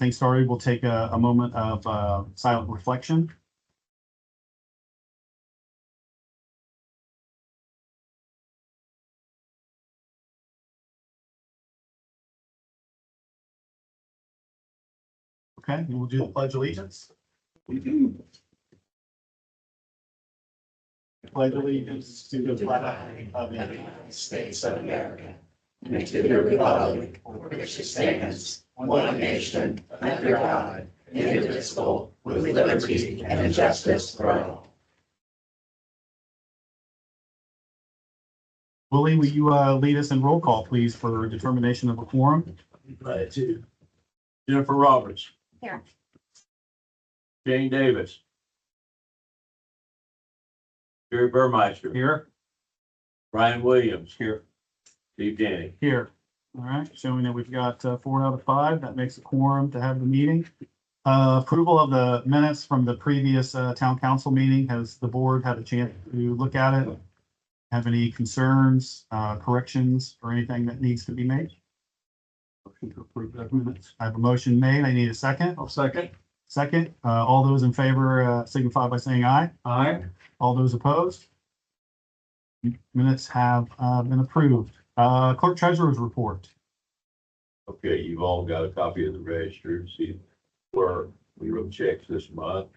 Getting started, we'll take a moment of silent reflection. Okay, we'll do the Pledge of Allegiance. Pledge allegiance to the flag of the United States of America and to the republic for which it stands, one nation, under God, indivisible, with liberty and justice for all. Willie, will you lead us in roll call, please, for determination of a quorum? Glad to. Jennifer Roberts. Here. Jane Davis. Jerry Burmeister. Here. Brian Williams. Here. Steve Denny. Here. All right, showing that we've got 4 out of 5. That makes a quorum to have the meeting. Approval of the minutes from the previous town council meeting. Has the board had a chance to look at it? Have any concerns, corrections, or anything that needs to be made? Motion to approve those minutes. I have a motion made. I need a second. I'll second. Second, all those in favor signify by saying aye. Aye. All those opposed? Minutes have been approved. Clerk treasurer's report. Okay, you've all got a copy of the register. See where we wrote checks this month.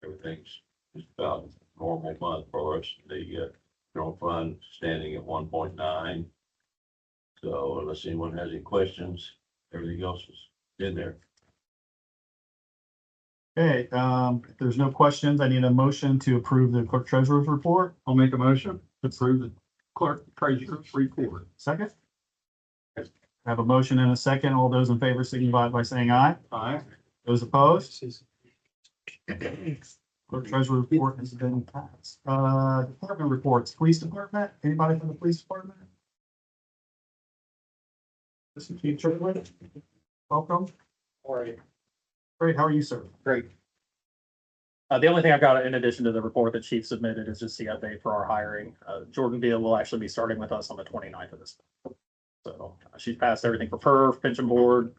Everything's just about a normal month for us. The general fund standing at 1.9. So unless anyone has any questions, everything else is in there. Okay, if there's no questions, I need a motion to approve the clerk treasurer's report. I'll make a motion to approve the clerk treasurer's report. Second. I have a motion and a second. All those in favor signify by saying aye. Aye. Those opposed? Clerk treasurer report has been passed. Department reports, police department, anybody from the police department? Listen to you, Charlie. Welcome. All right, Great, how are you, sir? great. The only thing I've got in addition to the report that Chief submitted is just the update for our hiring. Jordan Beal will actually be starting with us on the 29th of this month. So she's passed everything for PERF, pension board,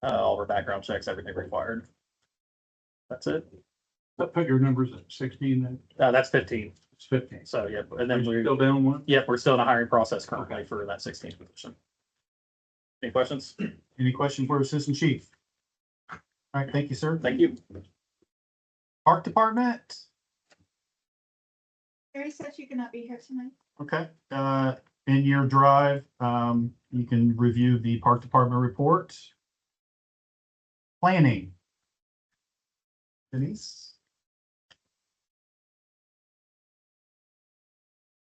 all of her background checks, everything required. That's it. That put your numbers at 16, then That's 15. it's 15. So, yeah, and then We're still down one? we're still in a hiring process currently for that 16th position. Any questions? Any question for assistant chief? All right, thank you, sir. Thank you. Park department, Mary said she could not be here tonight. okay, in your drive, you can review the park department report. Planning. Denise?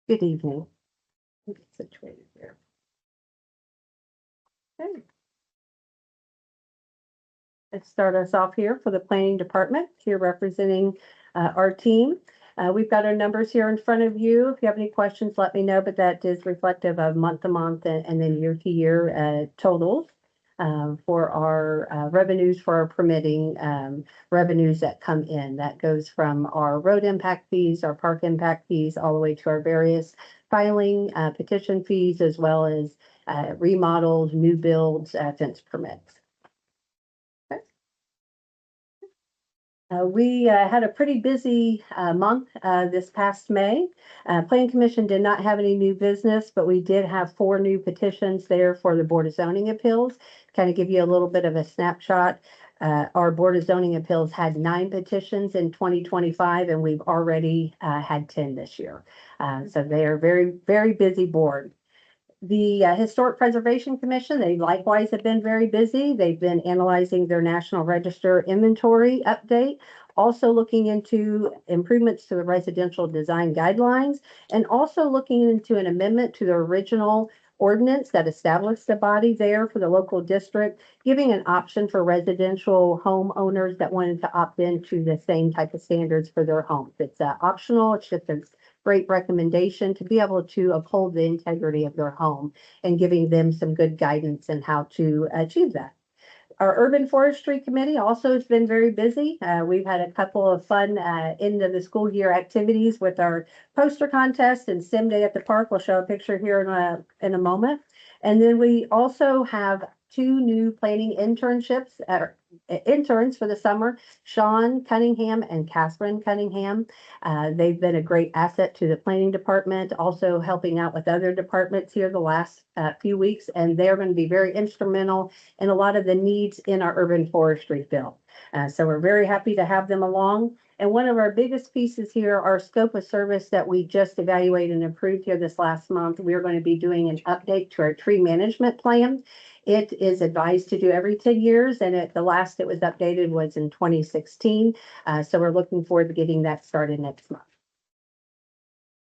Good evening. Let me get situated here. Okay. Let's start us off here for the planning department, here representing our team. We've got our numbers here in front of you. If you have any questions, let me know, but that is reflective of month to month and then year to year totals for our revenues for our permitting revenues that come in. That goes from our road impact fees, our park impact fees, all the way to our various filing petition fees, as well as remodels, new builds, fence permits. We had a pretty busy month this past May. Planning Commission did not have any new business, but we did have 4 new petitions there for the Board of Zoning Appeals. Kind of give you a little bit of a snapshot. Our Board of Zoning Appeals had 9 petitions in 2025, and we've already had 10 this year. So they are very, very busy board. The Historic Preservation Commission, they likewise have been very busy. They've been analyzing their National Register inventory update, also looking into improvements to the residential design guidelines, and also looking into an amendment to the original ordinance that established the body there for the local district, giving an option for residential homeowners that wanted to opt into the same type of standards for their homes. It's optional. It's just a great recommendation to be able to uphold the integrity of their home and giving them some good guidance in how to achieve that. Our Urban Forestry Committee also has been very busy. We've had a couple of fun end of the school year activities with our poster contest and Sim Day at the park. We'll show a picture here in a moment. And then we also have 2 new planning internships, interns for the summer, Sean Cunningham and Catherine Cunningham. They've been a great asset to the planning department, also helping out with other departments here the last few weeks, and they're going to be very instrumental in a lot of the needs in our urban forestry bill. So we're very happy to have them along. And one of our biggest pieces here, our scope of service that we just evaluated and approved here this last month, we're going to be doing an update to our tree management plan. It is advised to do every 10 years, and the last it was updated was in 2016. So we're looking forward to getting that started next month.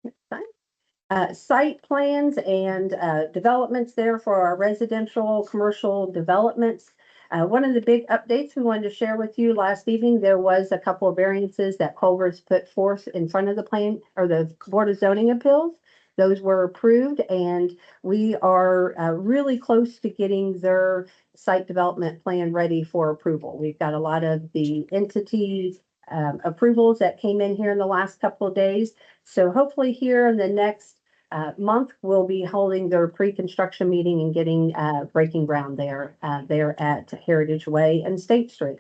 Next slide. Site plans and developments there for our residential commercial developments. One of the big updates we wanted to share with you last evening, there was a couple of variances that Culver's put forth in front of the plan or the Board of Zoning Appeals. Those were approved, and we are really close to getting their site development plan ready for approval. We've got a lot of the entities approvals that came in here in the last couple of days. So hopefully here in the next month, we'll be holding their pre-construction meeting and getting breaking ground there at Heritage Way and State Street.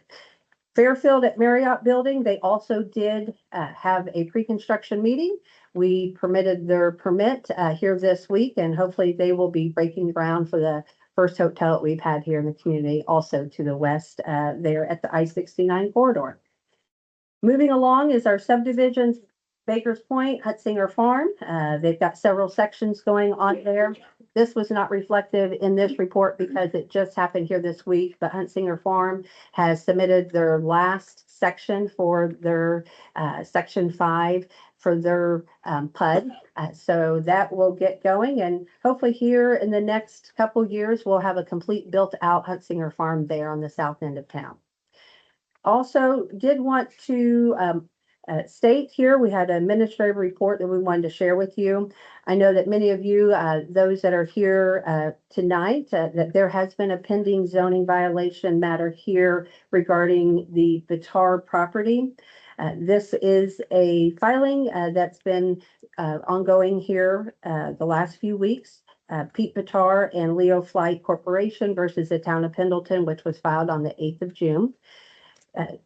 Fairfield at Marriott Building, they also did have a pre-construction meeting. We permitted their permit here this week, and hopefully they will be breaking ground for the first hotel that we've had here in the community, also to the west there at the I-69 corridor. Moving along is our subdivisions, Baker's Point, Hutzinger Farm. They've got several sections going on there. This was not reflective in this report because it just happened here this week, but Hutzinger Farm has submitted their last section for their section 5 for their PUD. So that will get going, and hopefully here in the next couple years, we'll have a complete built out Hutzinger Farm there on the south end of town. Also did want to state here, we had an administrative report that we wanted to share with you. I know that many of you, those that are here tonight, that there has been a pending zoning violation matter here regarding the Bitar property. This is a filing that's been ongoing here the last few weeks. Pete Bitar and Leo Flight Corporation versus the town of Pendleton, which was filed on the 8th of June.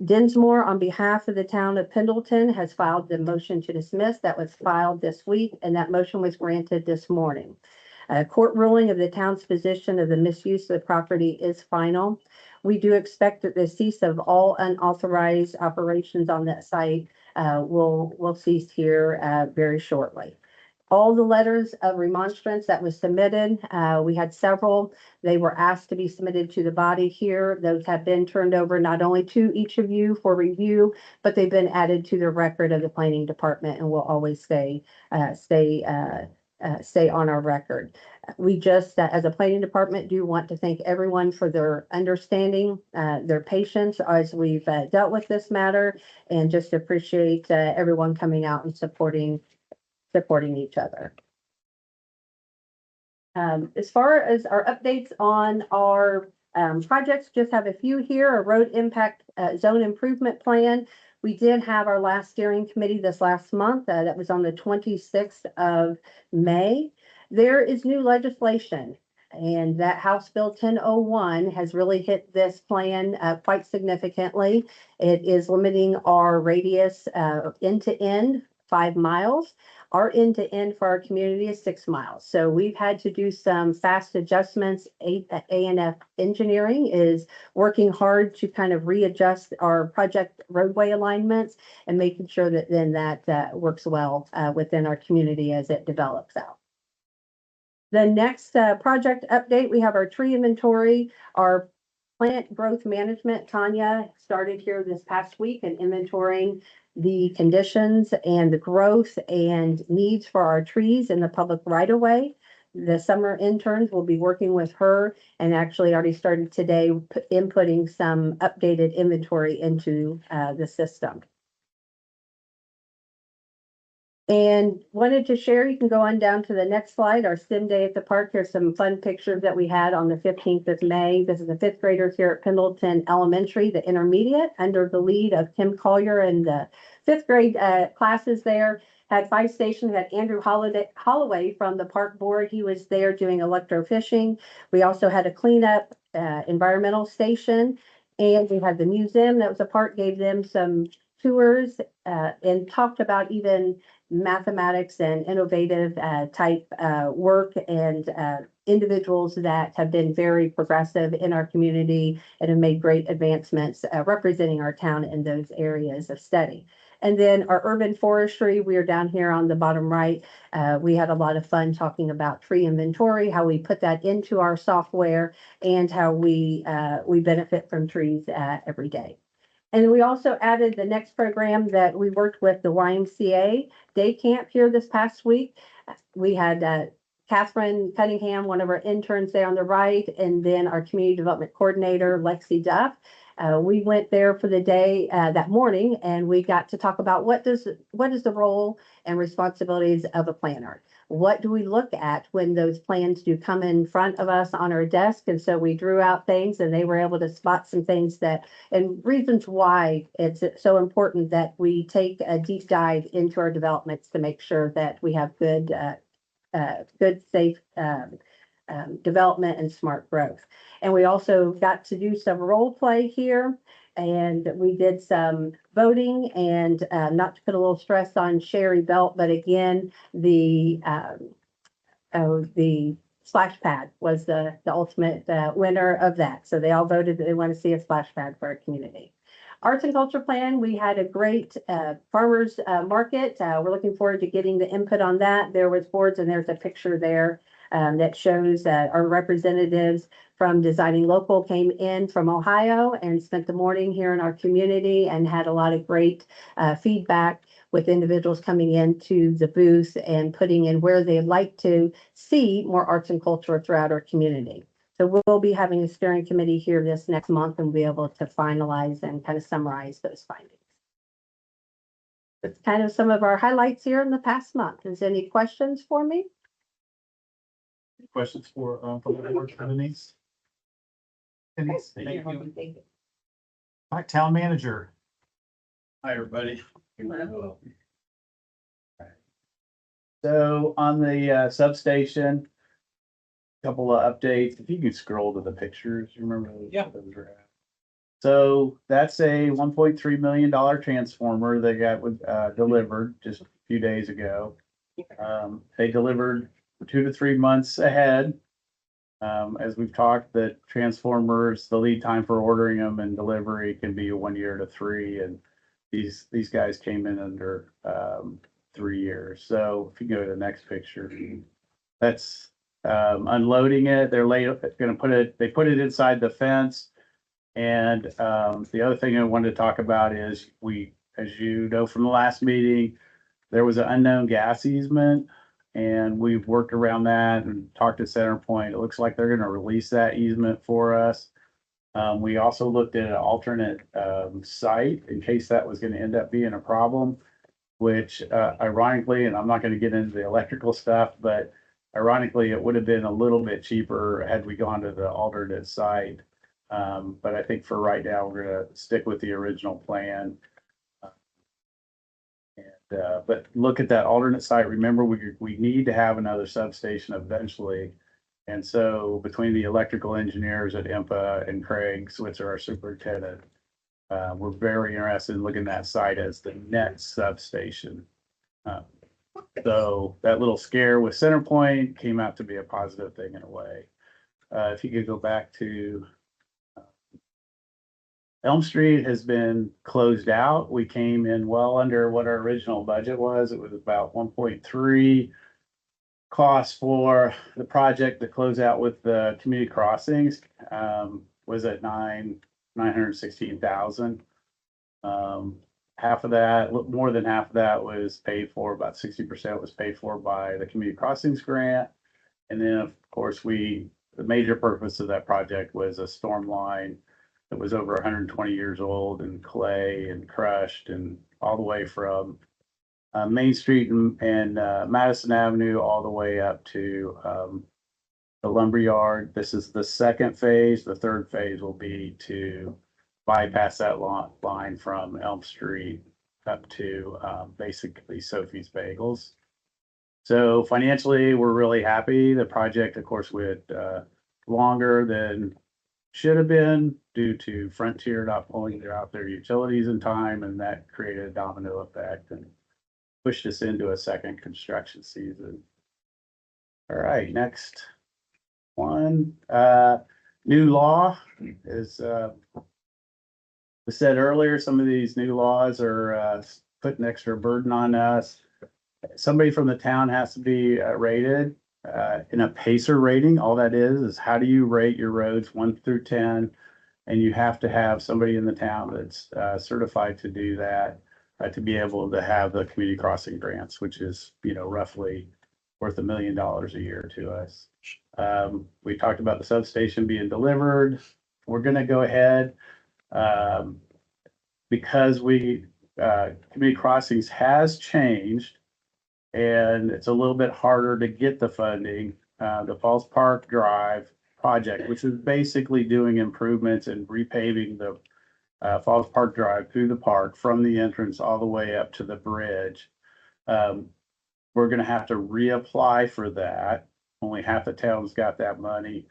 Dinsmore, on behalf of the town of Pendleton, has filed the motion to dismiss that was filed this week, and that motion was granted this morning. Court ruling of the town's position of the misuse of the property is final. We do expect that the cease of all unauthorized operations on that site will cease here very shortly. All the letters of remonstrance that was submitted, we had several. They were asked to be submitted to the body here. Those have been turned over not only to each of you for review, but they've been added to the record of the planning department and will always stay on our record. We just, as a planning department, do want to thank everyone for their understanding, their patience as we've dealt with this matter, and just appreciate everyone coming out and supporting each other. As far as our updates on our projects, just have a few here. A road impact zone improvement plan. We did have our last steering committee this last month. That was on the 26th of May. There is new legislation, and that House Bill 1001 has really hit this plan quite significantly. It is limiting our radius end to end 5 miles. Our end to end for our community is 6 miles. So we've had to do some fast adjustments. A&F Engineering is working hard to kind of readjust our project roadway alignments and making sure that then that works well within our community as it develops out. The next project update, we have our tree inventory, our plant growth management. Tanya started here this past week and inventorying the conditions and the growth and needs for our trees in the public right of way. The summer interns will be working with her and actually already started today inputting some updated inventory into the system. And wanted to share, you can go on down to the next slide, our STEM day at the park. Here's some fun pictures that we had on the 15th of May. This is the 5th graders here at Pendleton Elementary, the intermediate, under the lead of Kim Collier and the 5th grade classes there. Had Five Station, had Andrew Holloway from the park board. He was there doing electrofishing. We also had a cleanup, environmental station. And we had the museum that was a part, gave them some tours, and talked about even mathematics and innovative, type, work and, individuals that have been very progressive in our community and have made great advancements, representing our town in those areas of study. And then our urban forestry, we are down here on the bottom right. We had a lot of fun talking about tree inventory, how we put that into our software, and how we benefit from trees, every day. And we also added the next program that we worked with the YMCA Day Camp here this past week. We had, Catherine Cunningham, one of our interns there on the right, and then our community development coordinator, Lexi Duff. We went there for the day, that morning, and we got to talk about what is the role and responsibilities of a planner? What do we look at when those plans do come in front of us on our desk? And so we drew out things, and they were able to spot some things and reasons why it's so important that we take a deep dive into our developments to make sure that we have good, safe, development and smart growth. And we also got to do some role play here, and we did some voting, and, not to put a little stress on Sherry Belt, but again, the splash pad was the ultimate, winner of that. So they all voted that they want to see a splash pad for our community. Arts and culture plan, we had a great, farmers, market. We're looking forward to getting the input on that. There was boards, and there's a picture there, that shows that our representatives from Designing Local came in from Ohio and spent the morning here in our community and had a lot of great, feedback with individuals coming into the booth and putting in where they'd like to see more arts and culture throughout our community. So we'll be having a steering committee here this next month and be able to finalize and kind of summarize those findings. That's kind of some of our highlights here in the past month. Is there any questions for me? Any questions for, from the board, Denise? Denise, thank you. Thank you. All right, town manager. Hi, everybody. Hello. So on the substation, couple of updates. If you could scroll to the pictures, you remember? Yeah. those were at? So that's a $1.3 million transformer that got delivered just a few days ago. They delivered 2 to 3 months ahead. As we've talked, the transformers, the lead time for ordering them and delivery can be 1 year to 3, and these guys came in under 3 years. So if you go to the next picture, that's unloading it. They're gonna put it. They put it inside the fence. And the other thing I wanted to talk about is as you know from the last meeting, there was an unknown gas easement. And we've worked around that and talked to CenterPoint. It looks like they're going to release that easement for us. We also looked at an alternate site in case that was going to end up being a problem, which ironically, and I'm not going to get into the electrical stuff, but ironically, it would have been a little bit cheaper had we gone to the alternate site. But I think for right now, we're going to stick with the original plan. But look at that alternate site. Remember, we need to have another substation eventually. And so between the electrical engineers at IMPA and Craig Switzer, our superintendent, we're very interested in looking at that site as the next substation. So that little scare with CenterPoint came out to be a positive thing in a way. If you could go back to Elm Street has been closed out. We came in well under what our original budget was. It was about 1.3 cost for the project to close out with the community crossings, was at 916,000. Half of that, more than half of that was paid for, about 60% was paid for by the community crossings grant. And then of course the major purpose of that project was a storm line that was over 120 years old and clay and crushed, and all the way from Main Street and Madison Avenue all the way up to the lumberyard. This is the second phase. The third phase will be to bypass that line from Elm Street up to basically Sophie's Bagels. So financially, we're really happy. The project, of course, went longer than should have been due to Frontier not pulling out their utilities in time, and that created a domino effect and pushed us into a second construction season. All right, next one, new law is, I said earlier, some of these new laws are, putting extra burden on us. Somebody from the town has to be rated, in a PACER rating. All that is how do you rate your roads 1 through 10? And you have to have somebody in the town that's, certified to do that, to be able to have the community crossing grants, which is, roughly worth $1 million a year to us. We talked about the substation being delivered. We're gonna go ahead, because community crossings has changed and it's a little bit harder to get the funding. The Falls Park Drive project, which is basically doing improvements and repaving the Falls Park Drive through the park from the entrance all the way up to the bridge. We're gonna have to reapply for that. Only half the town's got that money.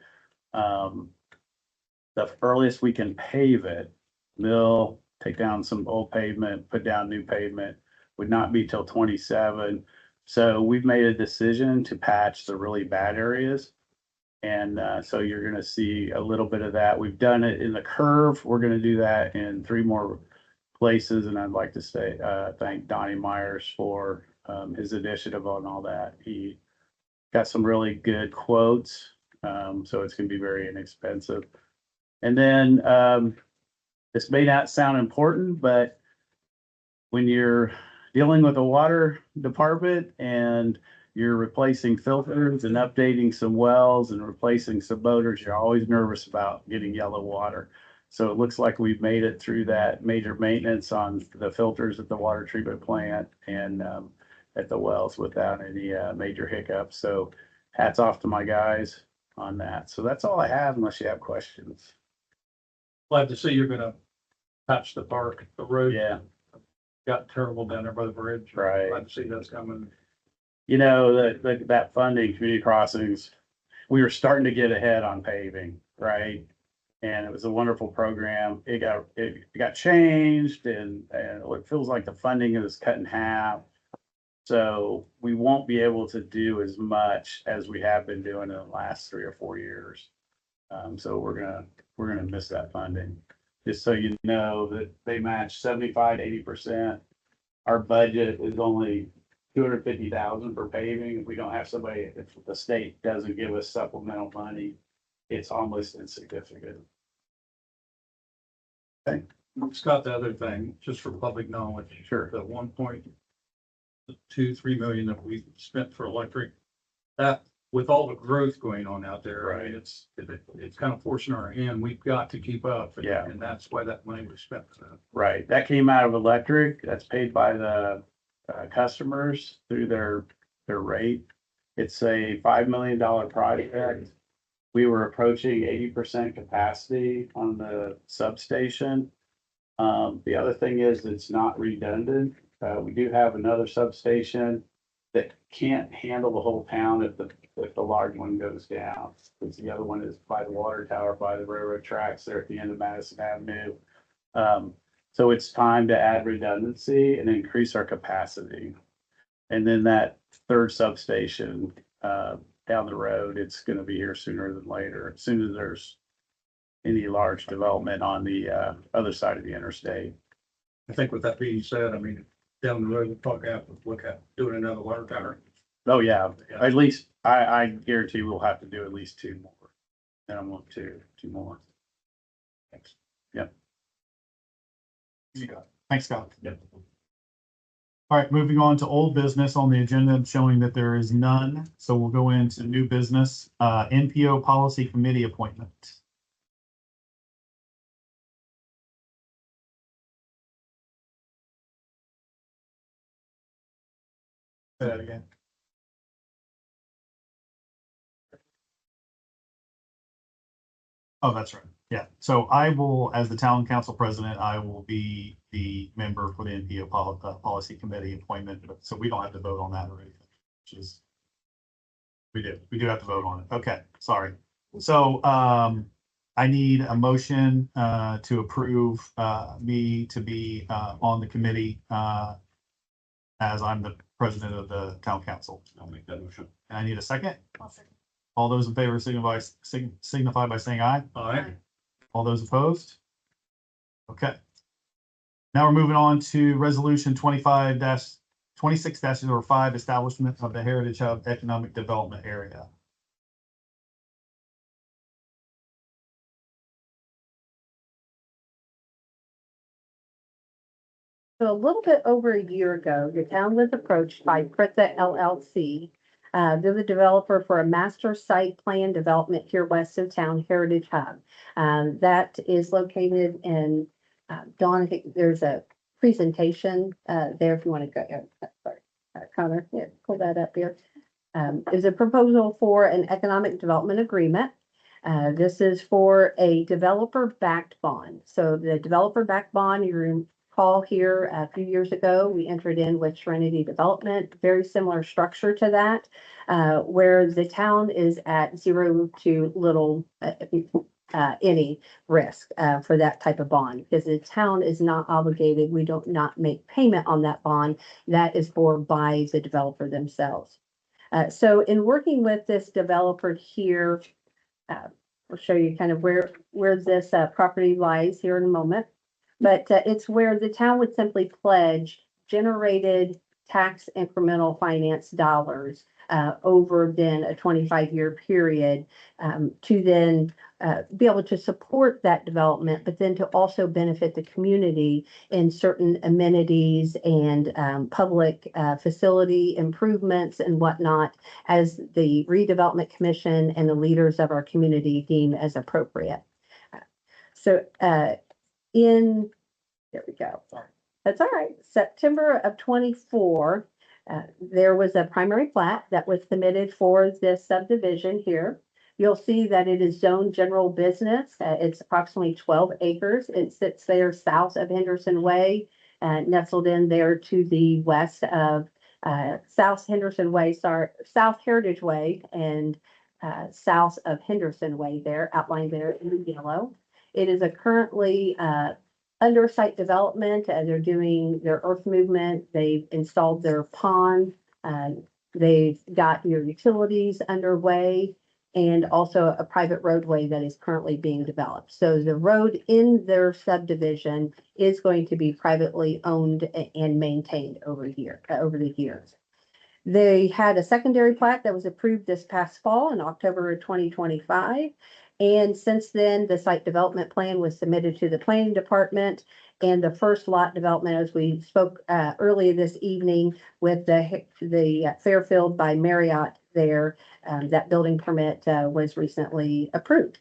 The earliest we can pave it, mill, take down some old pavement, put down new pavement, would not be till 27. So we've made a decision to patch the really bad areas. And so you're gonna see a little bit of that. We've done it in the curve. We're gonna do that in 3 more places. And I'd like to say, thank Donnie Myers for his initiative on all that. He got some really good quotes. So it's gonna be very inexpensive. And then this may not sound important, but when you're dealing with a water department and you're replacing filters and updating some wells and replacing some motors, you're always nervous about getting yellow water. So it looks like we've made it through that major maintenance on the filters at the water treatment plant and at the wells without any major hiccups. So hats off to my guys on that. So that's all I have unless you have questions. Glad to see you're gonna patch the park, the road Yeah, got terrible down there by the bridge. right. Glad to see that's coming. That funding, community crossings, we were starting to get ahead on paving, right? And it was a wonderful program. It got changed and it feels like the funding is cut in half. So we won't be able to do as much as we have been doing in the last 3 or 4 years. So we're gonna miss that funding. Just so you know that they match 75 to 80%. Our budget is only 250,000 for paving. If we don't have somebody, if the state doesn't give us supplemental money, it's almost insignificant. Scott, the other thing, just for public knowledge. Sure. The 1.23 million that we spent for electric, that with all the growth going on out there, I mean, it's kind of forcing our hand. We've got to keep up. Yeah. And that's why that money was spent. Right, that came out of electric, that's paid by the customers through their rate. It's a $5 million project. We were approaching 80% capacity on the substation. The other thing is it's not redundant. We do have another substation that can't handle the whole town if the large one goes down. Because the other one is by the water tower, by the railroad tracks there at the end of Madison Avenue. So it's time to add redundancy and increase our capacity. And then that third substation down the road, it's going to be here sooner than later, as soon as there's any large development on the other side of the interstate. I think with that being said, I mean, down the road, we'll probably have to look at doing another water tower. Oh, yeah, at least I guarantee we'll have to do at least 2 more. And I'm looking to 2 more. Thanks. Yep. You got it. Thanks, Scott. Yep. All right, moving on to old business on the agenda, showing that there is none. So we'll go into new business, NPO Policy Committee appointment. Say that again. Oh, that's right. Yeah, so I will, as the town council president, I will be the member for the NPO policy committee appointment, so we don't have to vote on that or anything, which is. We do have to vote on it. Okay, sorry. So, I need a motion, to approve, me to be, on the committee, as I'm the president of the town council. I'll make that motion. And I need a second. I'll second. All those in favor signify by saying aye. All right. All those opposed? Okay. Now we're moving on to resolution 26-05, establishment of the Heritage Hub Economic Development Area. So a little bit over a year ago, the town was approached by Pritha LLC. They're the developer for a master site plan development here west of town, Heritage Hub. That is located in, Dawn, I think there's a presentation there if you want to go. Sorry, Connor, yeah, pull that up here. Is a proposal for an economic development agreement. This is for a developer-backed bond. So the developer-backed bond, you recall here a few years ago, we entered in with Serenity Development, very similar structure to that, where the town is at zero to little, any risk for that type of bond, because the town is not obligated. We don't not make payment on that bond. That is borne by the developer themselves. So in working with this developer here, I'll show you kind of where this property lies here in a moment. But it's where the town would simply pledge generated tax incremental finance dollars over then a 25-year period to then be able to support that development, but then to also benefit the community in certain amenities and public facility improvements and whatnot, as the redevelopment commission and the leaders of our community deem as appropriate. So there we go. That's all right. September of 24, there was a primary plat that was submitted for this subdivision here. You'll see that it is zoned general business. It's approximately 12 acres. It sits there south of Henderson Way, nestled in there to the west of South Henderson Way, South Heritage Way, and south of Henderson Way there, outlined there in yellow. It is a currently under site development. They're doing their earth movement. They've installed their pond. They've got your utilities underway, and also a private roadway that is currently being developed. So the road in their subdivision is going to be privately owned and maintained over the years. They had a secondary plat that was approved this past fall in October of 2025. And since then, the site development plan was submitted to the planning department, and the first lot development, as we spoke earlier this evening with the Fairfield by Marriott there, that building permit was recently approved.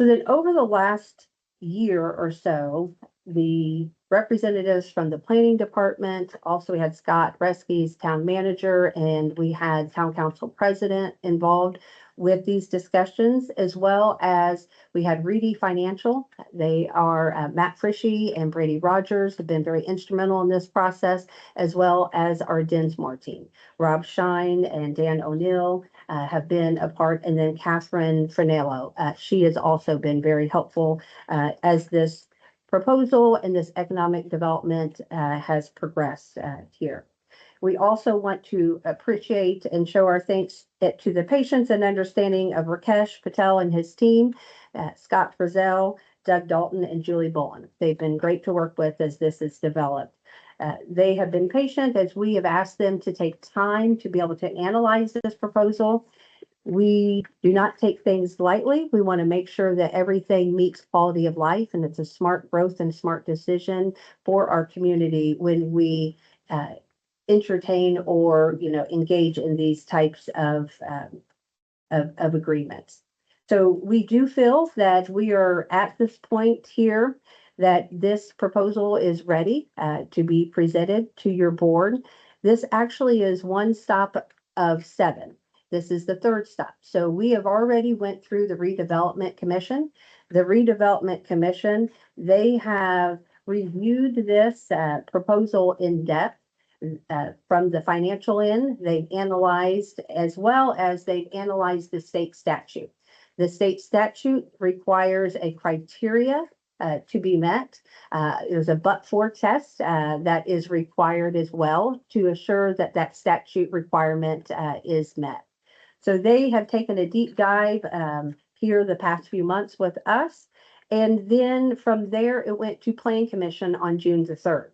So then over the last year or so, the representatives from the planning department, also we had Scott Reske's town manager, and we had town council president involved with these discussions, as well as we had Reedy Financial. They are Matt Frishy and Brady Rogers have been very instrumental in this process, as well as our Dinsmore team. Rob Shine and Dan O'Neill have been a part, and then Catherine Frenello. She has also been very helpful as this proposal and this economic development has progressed here. We also want to appreciate and show our thanks to the patience and understanding of Rakesh Patel and his team, Scott Frizzell, Doug Dalton, and Julie Bullen. They've been great to work with as this is developed. They have been patient as we have asked them to take time to be able to analyze this proposal. We do not take things lightly. We want to make sure that everything meets quality of life, and it's a smart growth and smart decision for our community when we entertain or engage in these types of agreements. So we do feel that we are at this point here that this proposal is ready to be presented to your board. This actually is one stop of 7. This is the third stop. So we have already went through the redevelopment commission. The redevelopment commission, they have reviewed this proposal in depth from the financial end. They've analyzed as well as they've analyzed the state statute. The state statute requires a criteria to be met. There's a but-for test that is required as well to assure that that statute requirement is met. So they have taken a deep dive here the past few months with us. And then from there, it went to Plan Commission on June the 3rd.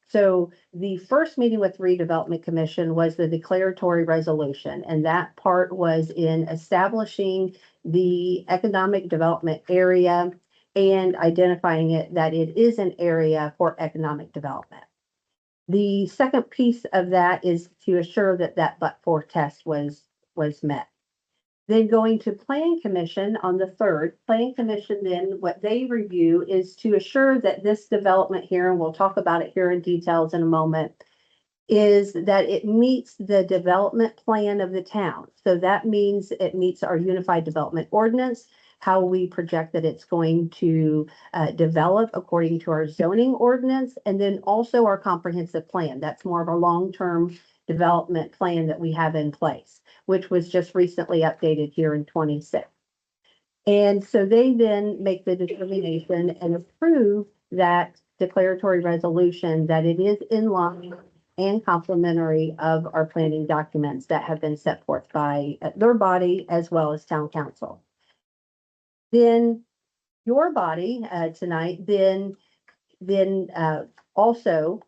So the first meeting with Redevelopment Commission was the declaratory resolution, and that part was in establishing the economic development area and identifying it that it is an area for economic development. The second piece of that is to assure that that but-for test was met. Then going to Plan Commission on the 3rd, Plan Commission then what they review is to assure that this development here, and we'll talk about it here in details in a moment, is that it meets the development plan of the town. So that means it meets our Unified Development Ordinance, how we project that it's going to develop according to our zoning ordinance, and then also our comprehensive plan. That's more of a long-term development plan that we have in place, which was just recently updated here in 26. And so they then make the determination and approve that declaratory resolution that it is in line and complementary of our planning documents that have been set forth by their body as well as town council. Then your body tonight, then also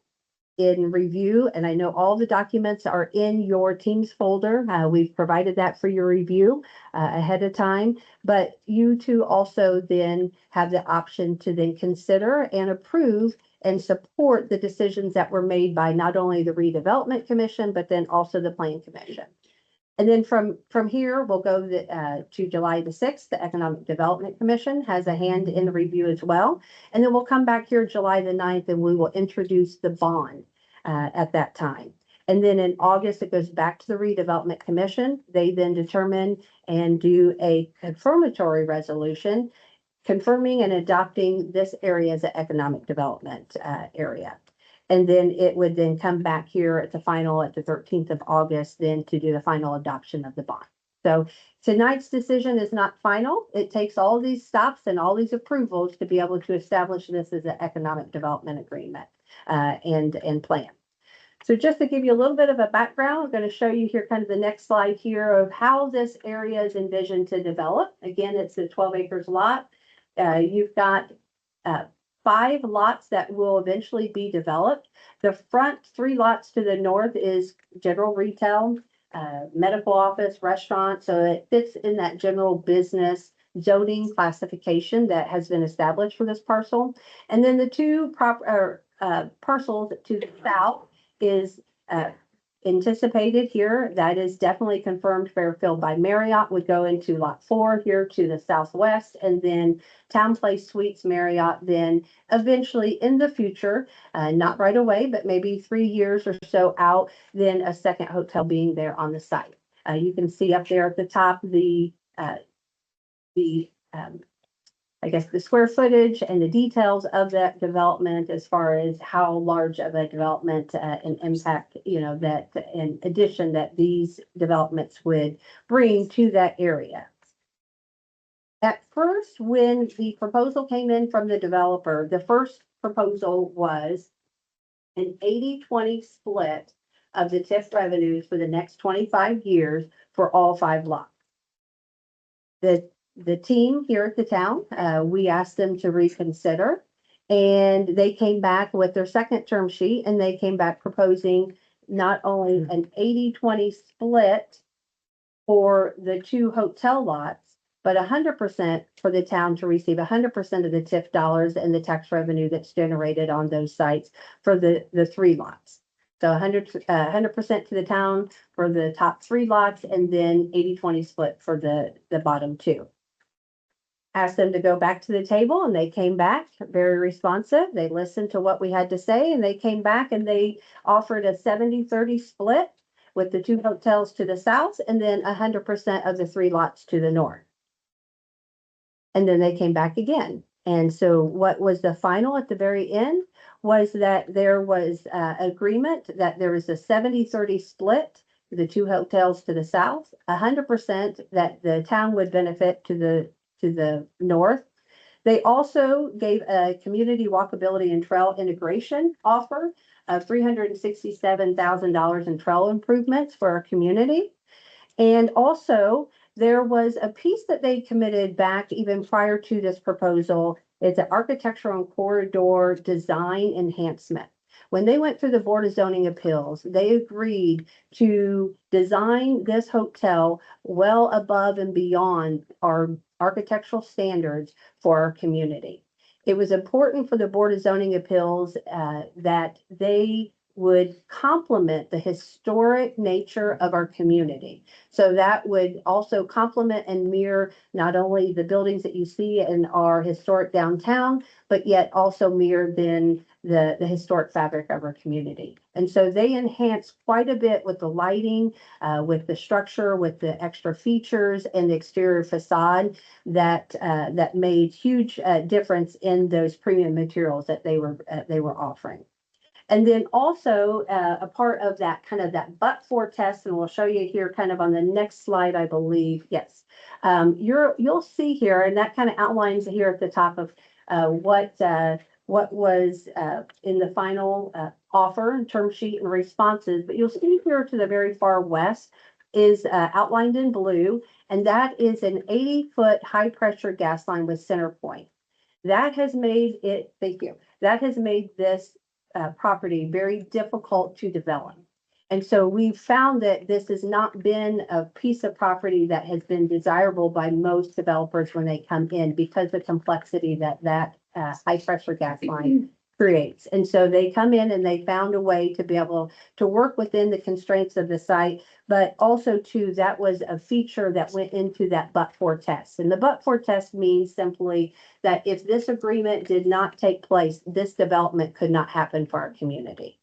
in review, and I know all the documents are in your Teams folder. We've provided that for your review ahead of time, but you too also then have the option to then consider and approve and support the decisions that were made by not only the Redevelopment Commission, but then also the Plan Commission. And then from here, we'll go to July the 6th. The Economic Development Commission has a hand in the review as well. And then we'll come back here July the 9th and we will introduce the bond at that time. And then in August, it goes back to the Redevelopment Commission. They then determine and do a confirmatory resolution confirming and adopting this area as an economic development area. And then it would then come back here at the 13th of August, then to do the final adoption of the bond. So tonight's decision is not final. It takes all these stops and all these approvals to be able to establish this as an economic development agreement and plan. So just to give you a little bit of a background, I'm going to show you here kind of the next slide here of how this area is envisioned to develop. Again, it's a 12 acres lot. You've got 5 lots that will eventually be developed. The front 3 lots to the north is general retail, medical office, restaurant. So it fits in that general business zoning classification that has been established for this parcel. And then the 2 parcels to the south is anticipated here. That is definitely confirmed. Fairfield by Marriott would go into lot 4 here to the southwest, and then Town Place Suites Marriott then eventually in the future, not right away, but maybe 3 years or so out, then a second hotel being there on the site. You can see up there at the top I guess the square footage and the details of that development as far as how large of a development and impact, that in addition that these developments would bring to that area. At first, when the proposal came in from the developer, the first proposal was an 80-20 split of the TIF revenues for the next 25 years for all 5 lots. The team here at the town, we asked them to reconsider, and they came back with their second term sheet, and they came back proposing not only an 80-20 split for the 2 hotel lots, but 100% for the town to receive 100% of the TIF dollars and the tax revenue that's generated on those sites for the 3 lots. So 100% to the town for the top 3 lots, and then 80-20 split for the bottom 2. Asked them to go back to the table, and they came back very responsive. They listened to what we had to say, and they came back and they offered a 70-30 split with the 2 hotels to the south and then 100% of the 3 lots to the north. and then they came back again. And so what was the final at the very end was that there was agreement that there was a 70-30 split, the two hotels to the south, 100% that the town would benefit to the north. They also gave a community walkability and trail integration offer of $367,000 in trail improvements for our community. And also, there was a piece that they committed back even prior to this proposal. It's an architectural and corridor design enhancement. When they went through the Board of Zoning Appeals, they agreed to design this hotel well above and beyond our architectural standards for our community. It was important for the Board of Zoning Appeals that they would complement the historic nature of our community. So that would also complement and mirror not only the buildings that you see in our historic downtown, but yet also mirror then the historic fabric of our community. And so they enhanced quite a bit with the lighting, with the structure, with the extra features and the exterior facade that made huge difference in those premium materials that they were offering. And then also a part of that kind of that but-for test, and we'll show you here kind of on the next slide, I believe. Yes, you'll see here, and that kind of outlines here at the top of what was in the final offer, term sheet, and responses. But you'll see here to the very far west is outlined in blue, and that is an 80-foot high-pressure gas line with center point. That has made it. Thank you. That has made this property very difficult to develop. And so we've found that this has not been a piece of property that has been desirable by most developers when they come in because of the complexity that high pressure gas line creates. And so they come in and they found a way to be able to work within the constraints of the site, but also too, that was a feature that went into that but-for test. And the but-for test means simply that if this agreement did not take place, this development could not happen for our community.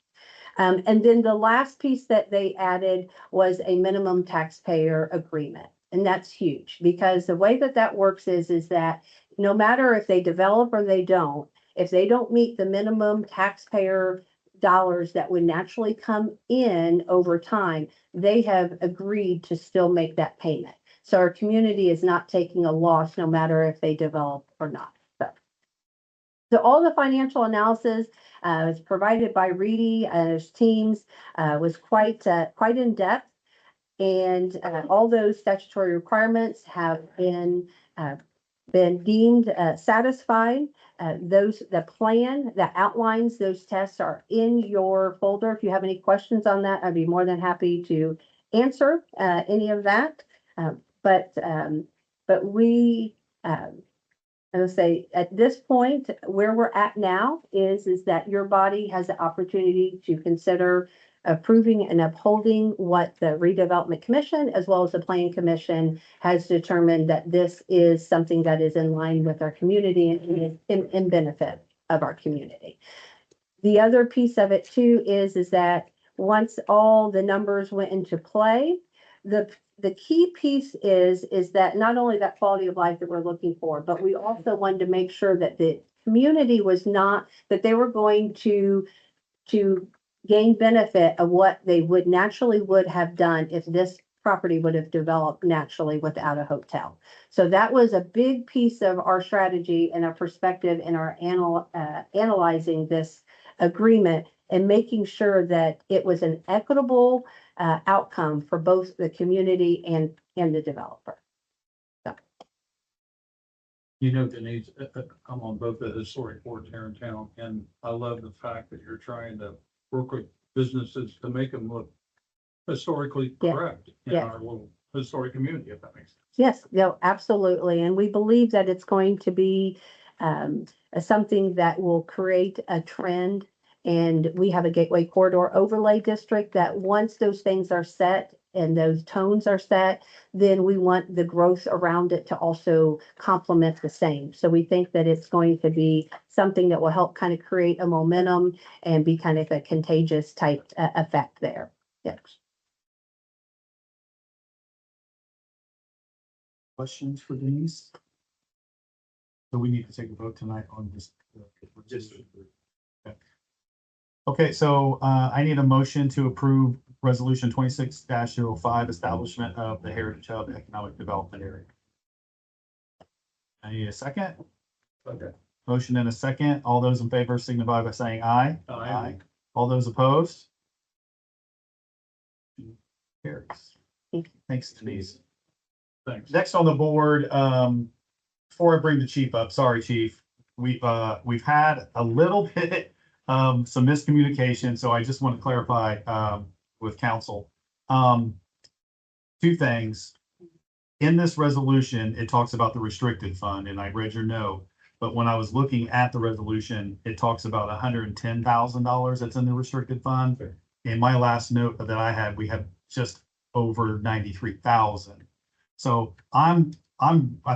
And then the last piece that they added was a minimum taxpayer agreement. And that's huge because the way that works is that no matter if they develop or they don't, if they don't meet the minimum taxpayer dollars that would naturally come in over time, they have agreed to still make that payment. So our community is not taking a loss no matter if they develop or not. So all the financial analysis was provided by Reedy and his teams, was quite in depth, and all those statutory requirements have been deemed satisfied. The plan that outlines those tests are in your folder. If you have any questions on that, I'd be more than happy to answer any of that. But we, I will say at this point, where we're at now is that your body has the opportunity to consider approving and upholding what the redevelopment commission as well as the planning commission has determined that this is something that is in line with our community and in benefit of our community. The other piece of it too is that once all the numbers went into play, the key piece is that not only that quality of life that we're looking for, but we also wanted to make sure that the community was not, that they were going to gain benefit of what they would naturally would have done if this property would have developed naturally without a hotel. So that was a big piece of our strategy and our perspective in our analyzing this agreement and making sure that it was an equitable outcome for both the community and the developer. You know, Denise, I'm on both the historic boards here in town, and I love the fact that you're trying to work with businesses to make them look historically Yeah. correct in Yeah. our little historic community, if that makes sense. Yes, no, absolutely. And we believe that it's going to be something that will create a trend. And we have a Gateway Corridor Overlay District that once those things are set and those tones are set, then we want the growth around it to also complement the same. So we think that it's going to be something that will help kind of create a momentum and be kind of a contagious type effect there. Yes. Questions for Denise? So we need to take a vote tonight on this. Okay, so I need a motion to approve resolution 26-05, establishment of the Heritage Hub Economic Development Area. I need a second. Okay. Motion and a second. All those in favor signify by saying aye. Aye. All those opposed? Carries. Thank Thanks, Denise. Thanks. Next on the board, before I bring the chief up, sorry, chief, we've had a little bit some miscommunication, so I just want to clarify with council. Two things. In this resolution, it talks about the restricted fund, and I read your note, but when I was looking at the resolution, it talks about $110,000 that's in the restricted fund. In my last note that I had, we had just over 93,000. So I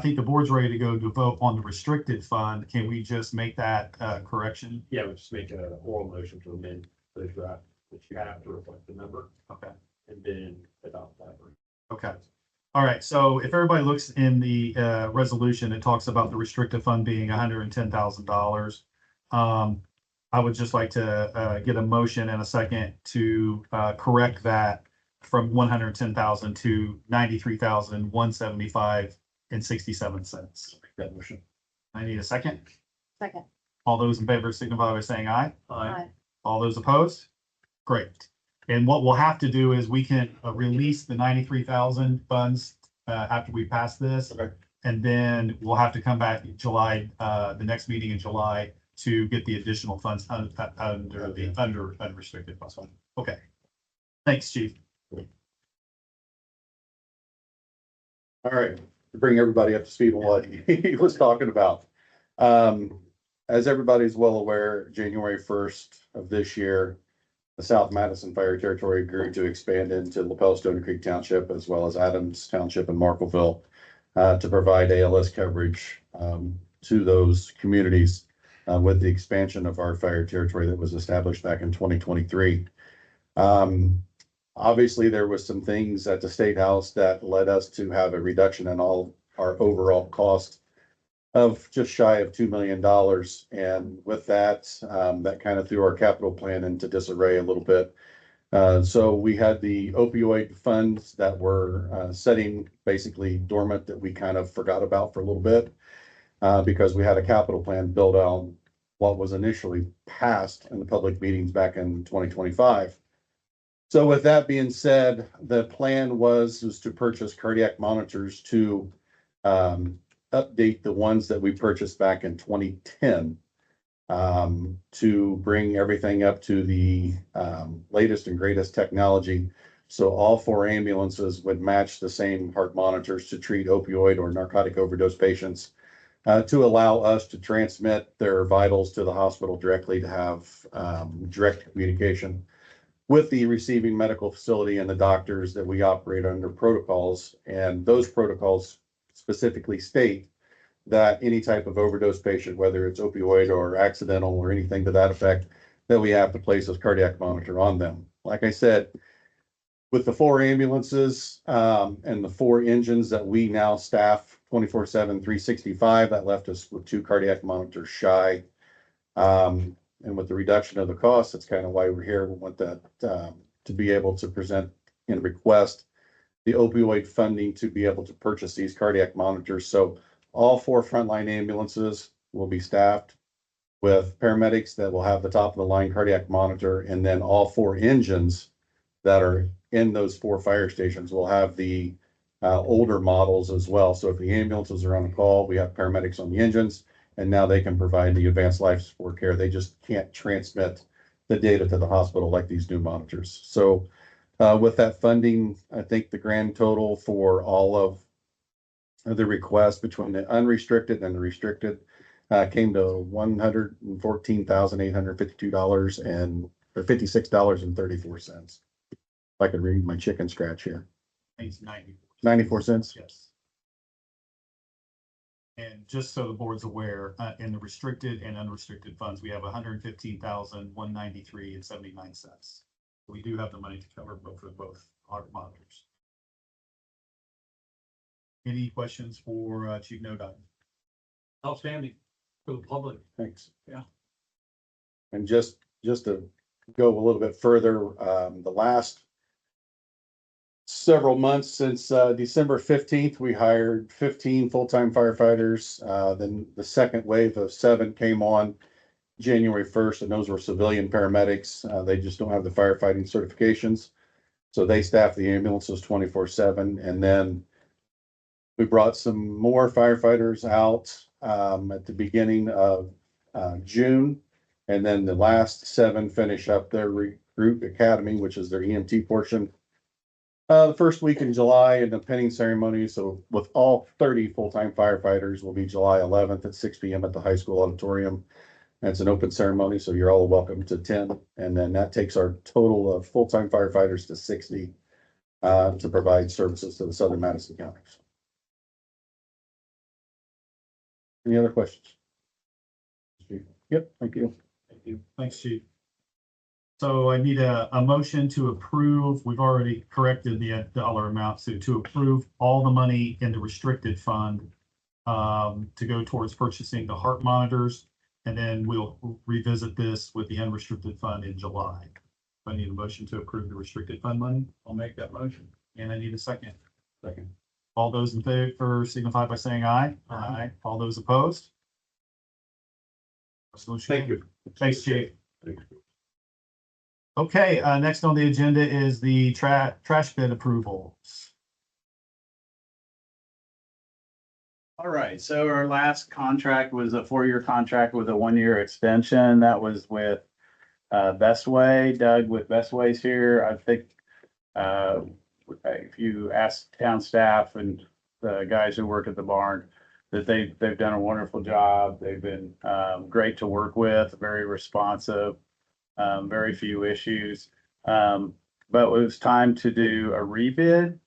think the board's ready to go to vote on the restricted fund. Can we just make that correction? Yeah, we just make a oral motion to amend the draft, which you have to reflect the number Okay. and then adopt that. Okay. All right. So if everybody looks in the resolution, it talks about the restricted fund being $110,000. I would just like to get a motion and a second to correct that from 110,000 to 93,175 and 67 cents. That motion. I need a second. Second. All those in favor signify by saying aye. Aye. All those opposed? Great. And what we'll have to do is we can release the 93,000 funds after we pass this. Okay. And then we'll have to come back in July, the next meeting in July to get the additional funds under the unrestricted funds. Okay. Thanks, chief. All right, to bring everybody up to speed on what he was talking about. As everybody's well aware, January 1st of this year, the South Madison Fire Territory agreed to expand into LaPel Stony Creek Township as well as Adams Township and Marklettville to provide ALS coverage to those communities with the expansion of our fire territory that was established back in 2023. Obviously, there was some things at the State House that led us to have a reduction in all our overall cost of just shy of $2 million. And with that, that kind of threw our capital plan into disarray a little bit. So we had the opioid funds that were setting basically dormant that we kind of forgot about for a little bit because we had a capital plan built on what was initially passed in the public meetings back in 2025. So with that being said, the plan was to purchase cardiac monitors to update the ones that we purchased back in 2010 to bring everything up to the latest and greatest technology. So all 4 ambulances would match the same heart monitors to treat opioid or narcotic overdose patients to allow us to transmit their vitals to the hospital directly to have direct communication with the receiving medical facility and the doctors that we operate under protocols. And those protocols specifically state that any type of overdose patient, whether it's opioid or accidental or anything to that effect, that we have to place a cardiac monitor on them. Like I said, with the 4 ambulances and the 4 engines that we now staff 24/7, 365, that left us with 2 cardiac monitors shy. And with the reduction of the cost, that's kind of why we're here. We want that to be able to present and request the opioid funding to be able to purchase these cardiac monitors. So all 4 frontline ambulances will be staffed with paramedics that will have the top of the line cardiac monitor. And then all 4 engines that are in those 4 fire stations will have the older models as well. So if the ambulances are on a call, we have paramedics on the engines. And now they can provide the advanced life support care. They just can't transmit the data to the hospital like these new monitors. So with that funding, I think the grand total for all of the requests between the unrestricted and the restricted came to $114,852 and $56.34. If I could read my chicken scratch here. I think it's 94. 94 cents. Yes. And just so the board's aware, in the restricted and unrestricted funds, we have 115,193 and 79 cents. We do have the money to cover both heart monitors. Any questions for Chief Nodine? outstanding for the public. Thanks. Yeah. And just to go a little bit further, the last several months since, December 15th, we hired 15 full-time firefighters. Then the second wave of 7 came on January 1st, and those were civilian paramedics. They just don't have the firefighting certifications. So they staff the ambulances 24/7. And then we brought some more firefighters out, at the beginning of, June. And then the last 7 finish up their recruit academy, which is their EMT portion. The first week in July and the pinning ceremony. So with all 30 full-time firefighters will be July 11th at 6 p.m. at the high school auditorium. And it's an open ceremony, so you're all welcome to attend. And then that takes our total of full-time firefighters to 60 to provide services to the Southern Madison counties. Any other questions? Yep, thank you. Thank you. Thanks, Chief. So I need a motion to approve. We've already corrected the dollar amount, so to approve all the money in the restricted fund to go towards purchasing the heart monitors. And then we'll revisit this with the unrestricted fund in July. I need a motion to approve the restricted fund money, I'll make that motion. and I need a second. Second. All those in favor signify by saying aye. Aye. All those opposed? Resolution. Thank you. Thanks, Chief. Thanks. Okay, next on the agenda is the trash bin approvals. All right, so our last contract was a 4-year contract with a 1-year extension. That was with Best Way. Doug with Best Way's here. I think if you ask town staff and the guys who work at the barn, that they've done a wonderful job. They've been great to work with, very responsive, very few issues. But it was time to do a rebid.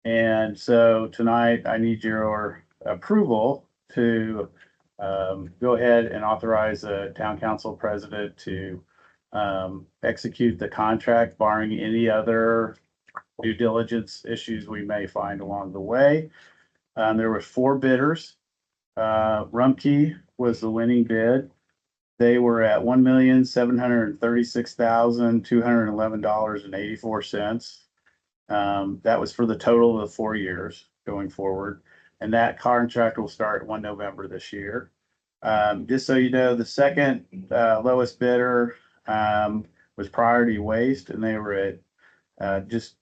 And so tonight I need your approval to go ahead and authorize the town council president to execute the contract barring any other due diligence issues we may find along the way. There were 4 bidders. Rumpke was the winning bid. They were at $1,736,211.84. That was for the total of the 4 years going forward. And that contract will start 1 November this year. Just so you know, the second lowest bidder was Priority Waste, and they were at just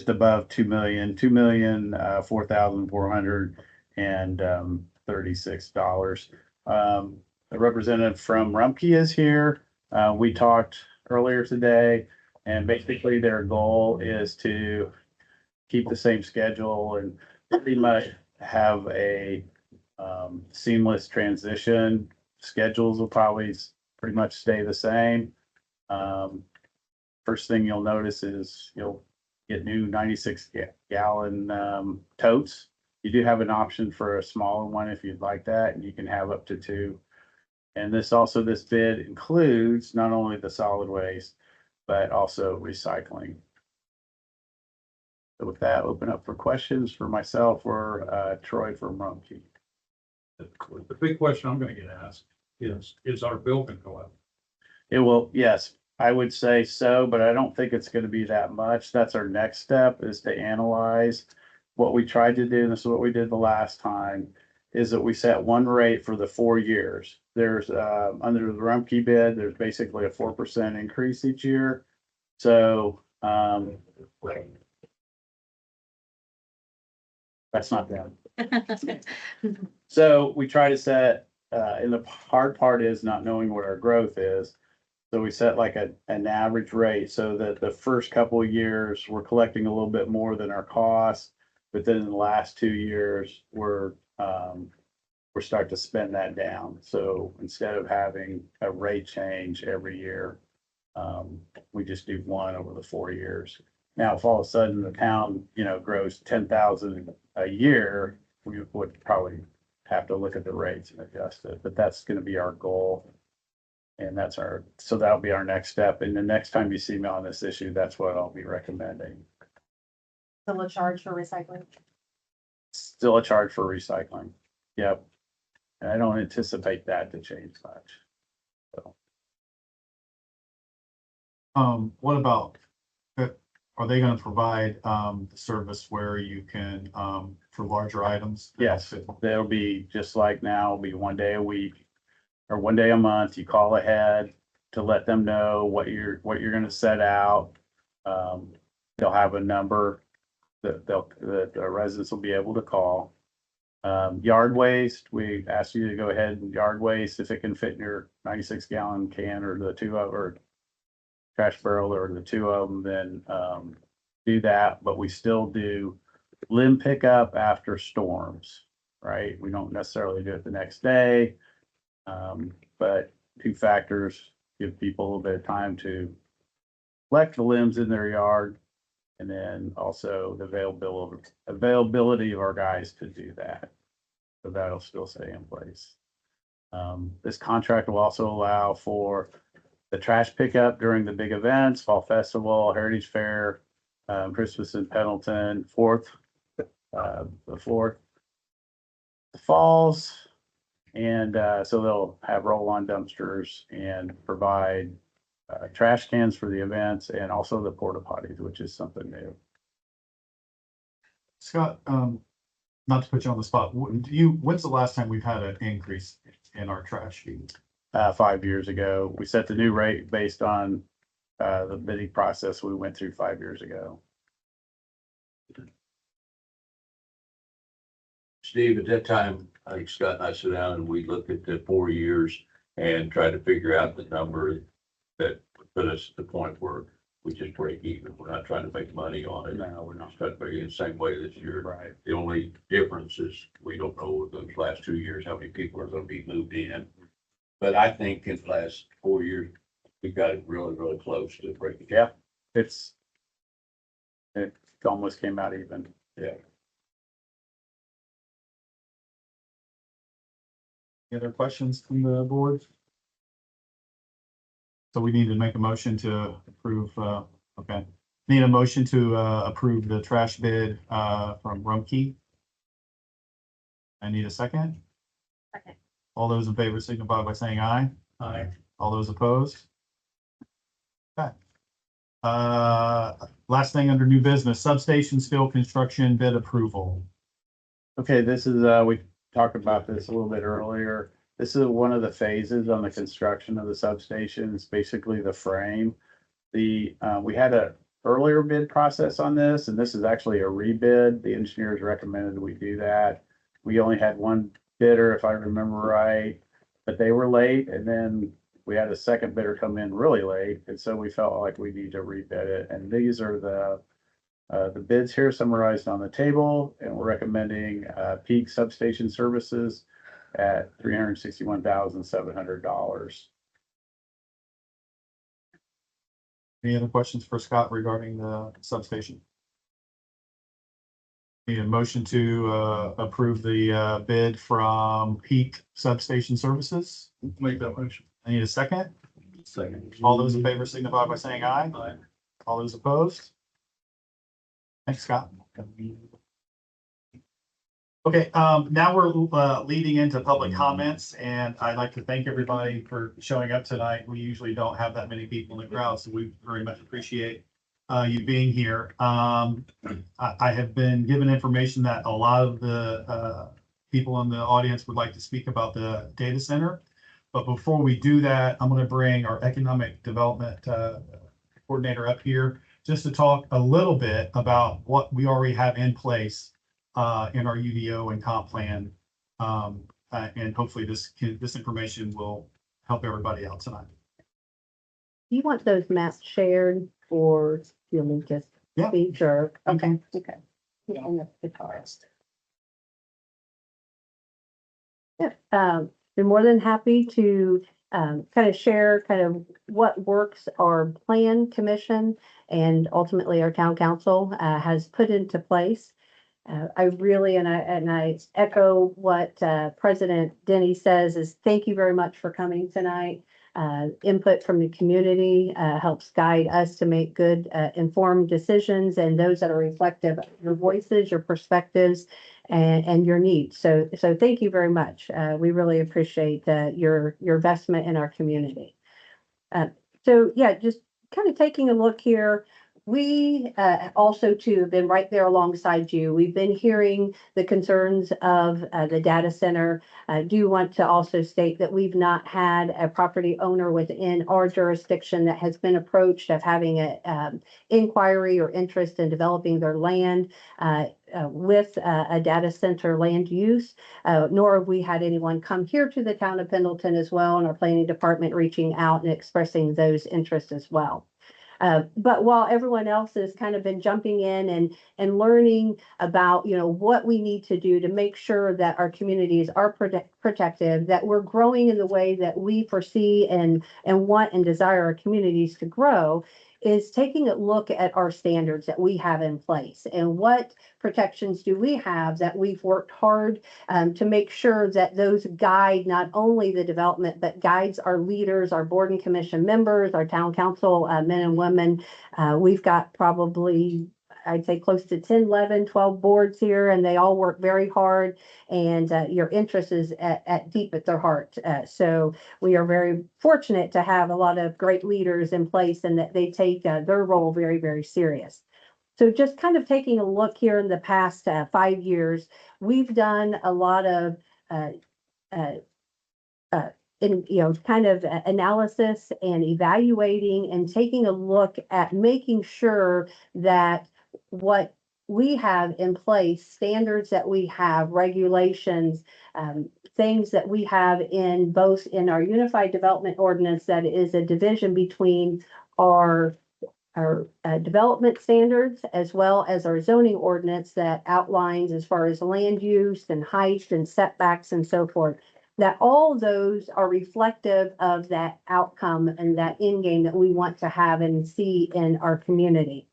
above 2 million, $4,436. The representative from Rumpke is here. We talked earlier today, and basically their goal is to keep the same schedule and pretty much have a seamless transition. Schedules will probably pretty much stay the same. First thing you'll notice is you'll get new 96-gallon totes. You do have an option for a smaller one if you'd like that, and you can have up to 2. And this bid includes not only the solid waste, but also recycling. So with that, open up for questions for myself or Troy from Rumpke. The big question I'm gonna get asked is our bill gonna go up? It will, yes, I would say so, but I don't think it's gonna be that much. That's our next step, is to analyze what we tried to do, and this is what we did the last time, is that we set one rate for the 4 years. There's, under the Rumpke bid, there's basically a 4% increase each year. So, that's not them. So we try to set, and the hard part is not knowing what our growth is. So we set like an average rate so that the first couple of years, we're collecting a little bit more than our costs. But then in the last 2 years, we're starting to spend that down. So instead of having a rate change every year, we just do one over the 4 years. Now, if all of a sudden the town, grows 10,000 a year, we would probably have to look at the rates and adjust it, but that's gonna be our goal. And so that'll be our next step. And the next time you see me on this issue, that's what I'll be recommending. Still a charge for recycling. Still a charge for recycling. Yep. And I don't anticipate that to change much. What about, are they gonna provide, the service where you can, for larger items? Yes, there'll be, just like now, it'll be 1 day a week or 1 day a month. You call ahead to let them know what you're gonna set out. They'll have a number that the residents will be able to call. Yard waste, we ask you to go ahead and yard waste if it can fit in your 96-gallon can or the two of, or trash barrel or the two of them, then do that. But we still do limb pickup after storms, right? We don't necessarily do it the next day. But two factors, give people a little bit of time to collect the limbs in their yard. And then also the availability of our guys to do that. So that'll still stay in place. This contract will also allow for the trash pickup during the big events, Fall Festival, Heritage Fair, Christmas in Pendleton, the falls. And so they'll have roll-on dumpsters and provide trash cans for the events and also the porta potties, which is something new. Scott, not to put you on the spot, when's the last time we've had an increase in our trash fee? 5 years ago, we set the new rate based on the bidding process we went through 5 years ago. Steve, at that time, I think Scott and I sat down and we looked at the 4 years and tried to figure out the number that would put us at the point where we just break even. We're not trying to make money on it. No, we're not. Just trying to make it the same way this year. Right. The only difference is we don't know those last 2 years, how many people are gonna be moved in. But I think in the last 4 years, we got it really, really close to breaking. Yeah, it almost came out even. Yeah. Any other questions from the board? So we need to make a motion to approve, okay. Need a motion to approve the trash bid from Rumpke. I need a second. Second. All those in favor signify by saying aye. Aye. All those opposed? Okay. Last thing under new business, substation steel construction bid approval. Okay, this is, we talked about this a little bit earlier. This is one of the phases on the construction of the substation. It's basically the frame. We had a earlier bid process on this, and this is actually a rebid. The engineers recommended we do that. We only had one bidder, if I remember right, but they were late, and then we had a second bidder come in really late, and so we felt like we need to rebid it. And these are the bids here summarized on the table, and we're recommending Peak Substation Services at $361,700. Any other questions for Scott regarding the substation? Need a motion to approve the bid from Peak Substation Services. Make that motion. I need a second. Second. All those in favor signify by saying aye. Aye. All those opposed? Thanks, Scott. Okay, now we're leading into public comments, and I'd like to thank everybody for showing up tonight. We usually don't have that many people in the crowd, so we very much appreciate you being here. I have been given information that a lot of the people in the audience would like to speak about the data center. But before we do that, I'm going to bring our economic development coordinator up here just to talk a little bit about what we already have in place in our UDO and comp plan. And hopefully this information will help everybody out tonight. Do you want those maps shared or you'll need just Yeah. speech or, okay. Yeah, and the guitarist. Yeah, been more than happy to kind of share kind of what works our plan commission and ultimately our town council has put into place. I really, and I echo what President Denny says is thank you very much for coming tonight. input from the community, helps guide us to make good, informed decisions, and those that are reflective of your voices, your perspectives, and your needs. So thank you very much. We really appreciate your investment in our community. So yeah, just kind of taking a look here. We also too have been right there alongside you. We've been hearing the concerns of the data center. I do want to also state that we've not had a property owner within our jurisdiction that has been approached of having a inquiry or interest in developing their land with a data center land use, nor have we had anyone come here to the town of Pendleton as well, and our planning department reaching out and expressing those interests as well. But while everyone else has kind of been jumping in and learning about, what we need to do to make sure that our communities are protective, that we're growing in the way that we foresee and want and desire our communities to grow, is taking a look at our standards that we have in place and what protections do we have that we've worked hard to make sure that those guide not only the development, but guides our leaders, our board and commission members, our town council men and women. We've got probably, I'd say, close to 10, 11, 12 boards here, and they all work very hard, and your interest is at deep at their heart. So we are very fortunate to have a lot of great leaders in place, and that they take their role very, very serious. So just kind of taking a look here in the past 5 years, we've done a lot of kind of analysis and evaluating and taking a look at making sure that what we have in place, standards that we have, regulations, things that we have in both in our Unified Development Ordinance, that is a division between our development standards as well as our zoning ordinance that outlines as far as land use and height and setbacks and so forth, that all those are reflective of that outcome and that end game that we want to have and see in our community.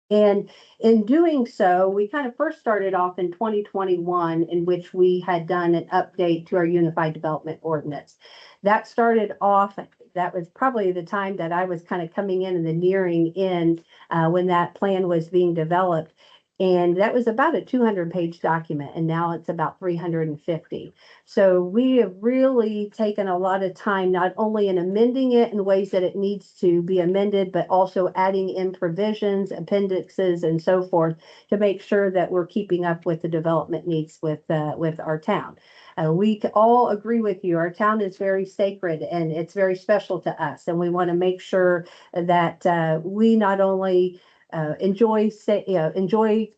And in doing so, we kind of first started off in 2021, in which we had done an update to our Unified Development Ordinance. That started off, that was probably the time that I was kind of coming in and the nearing in when that plan was being developed. And that was about a 200-page document, and now it's about 350. So we have really taken a lot of time, not only in amending it in ways that it needs to be amended, but also adding in provisions, appendixes, and so forth to make sure that we're keeping up with the development needs with our town. We all agree with you. Our town is very sacred and it's very special to us, and we want to make sure that we not only enjoy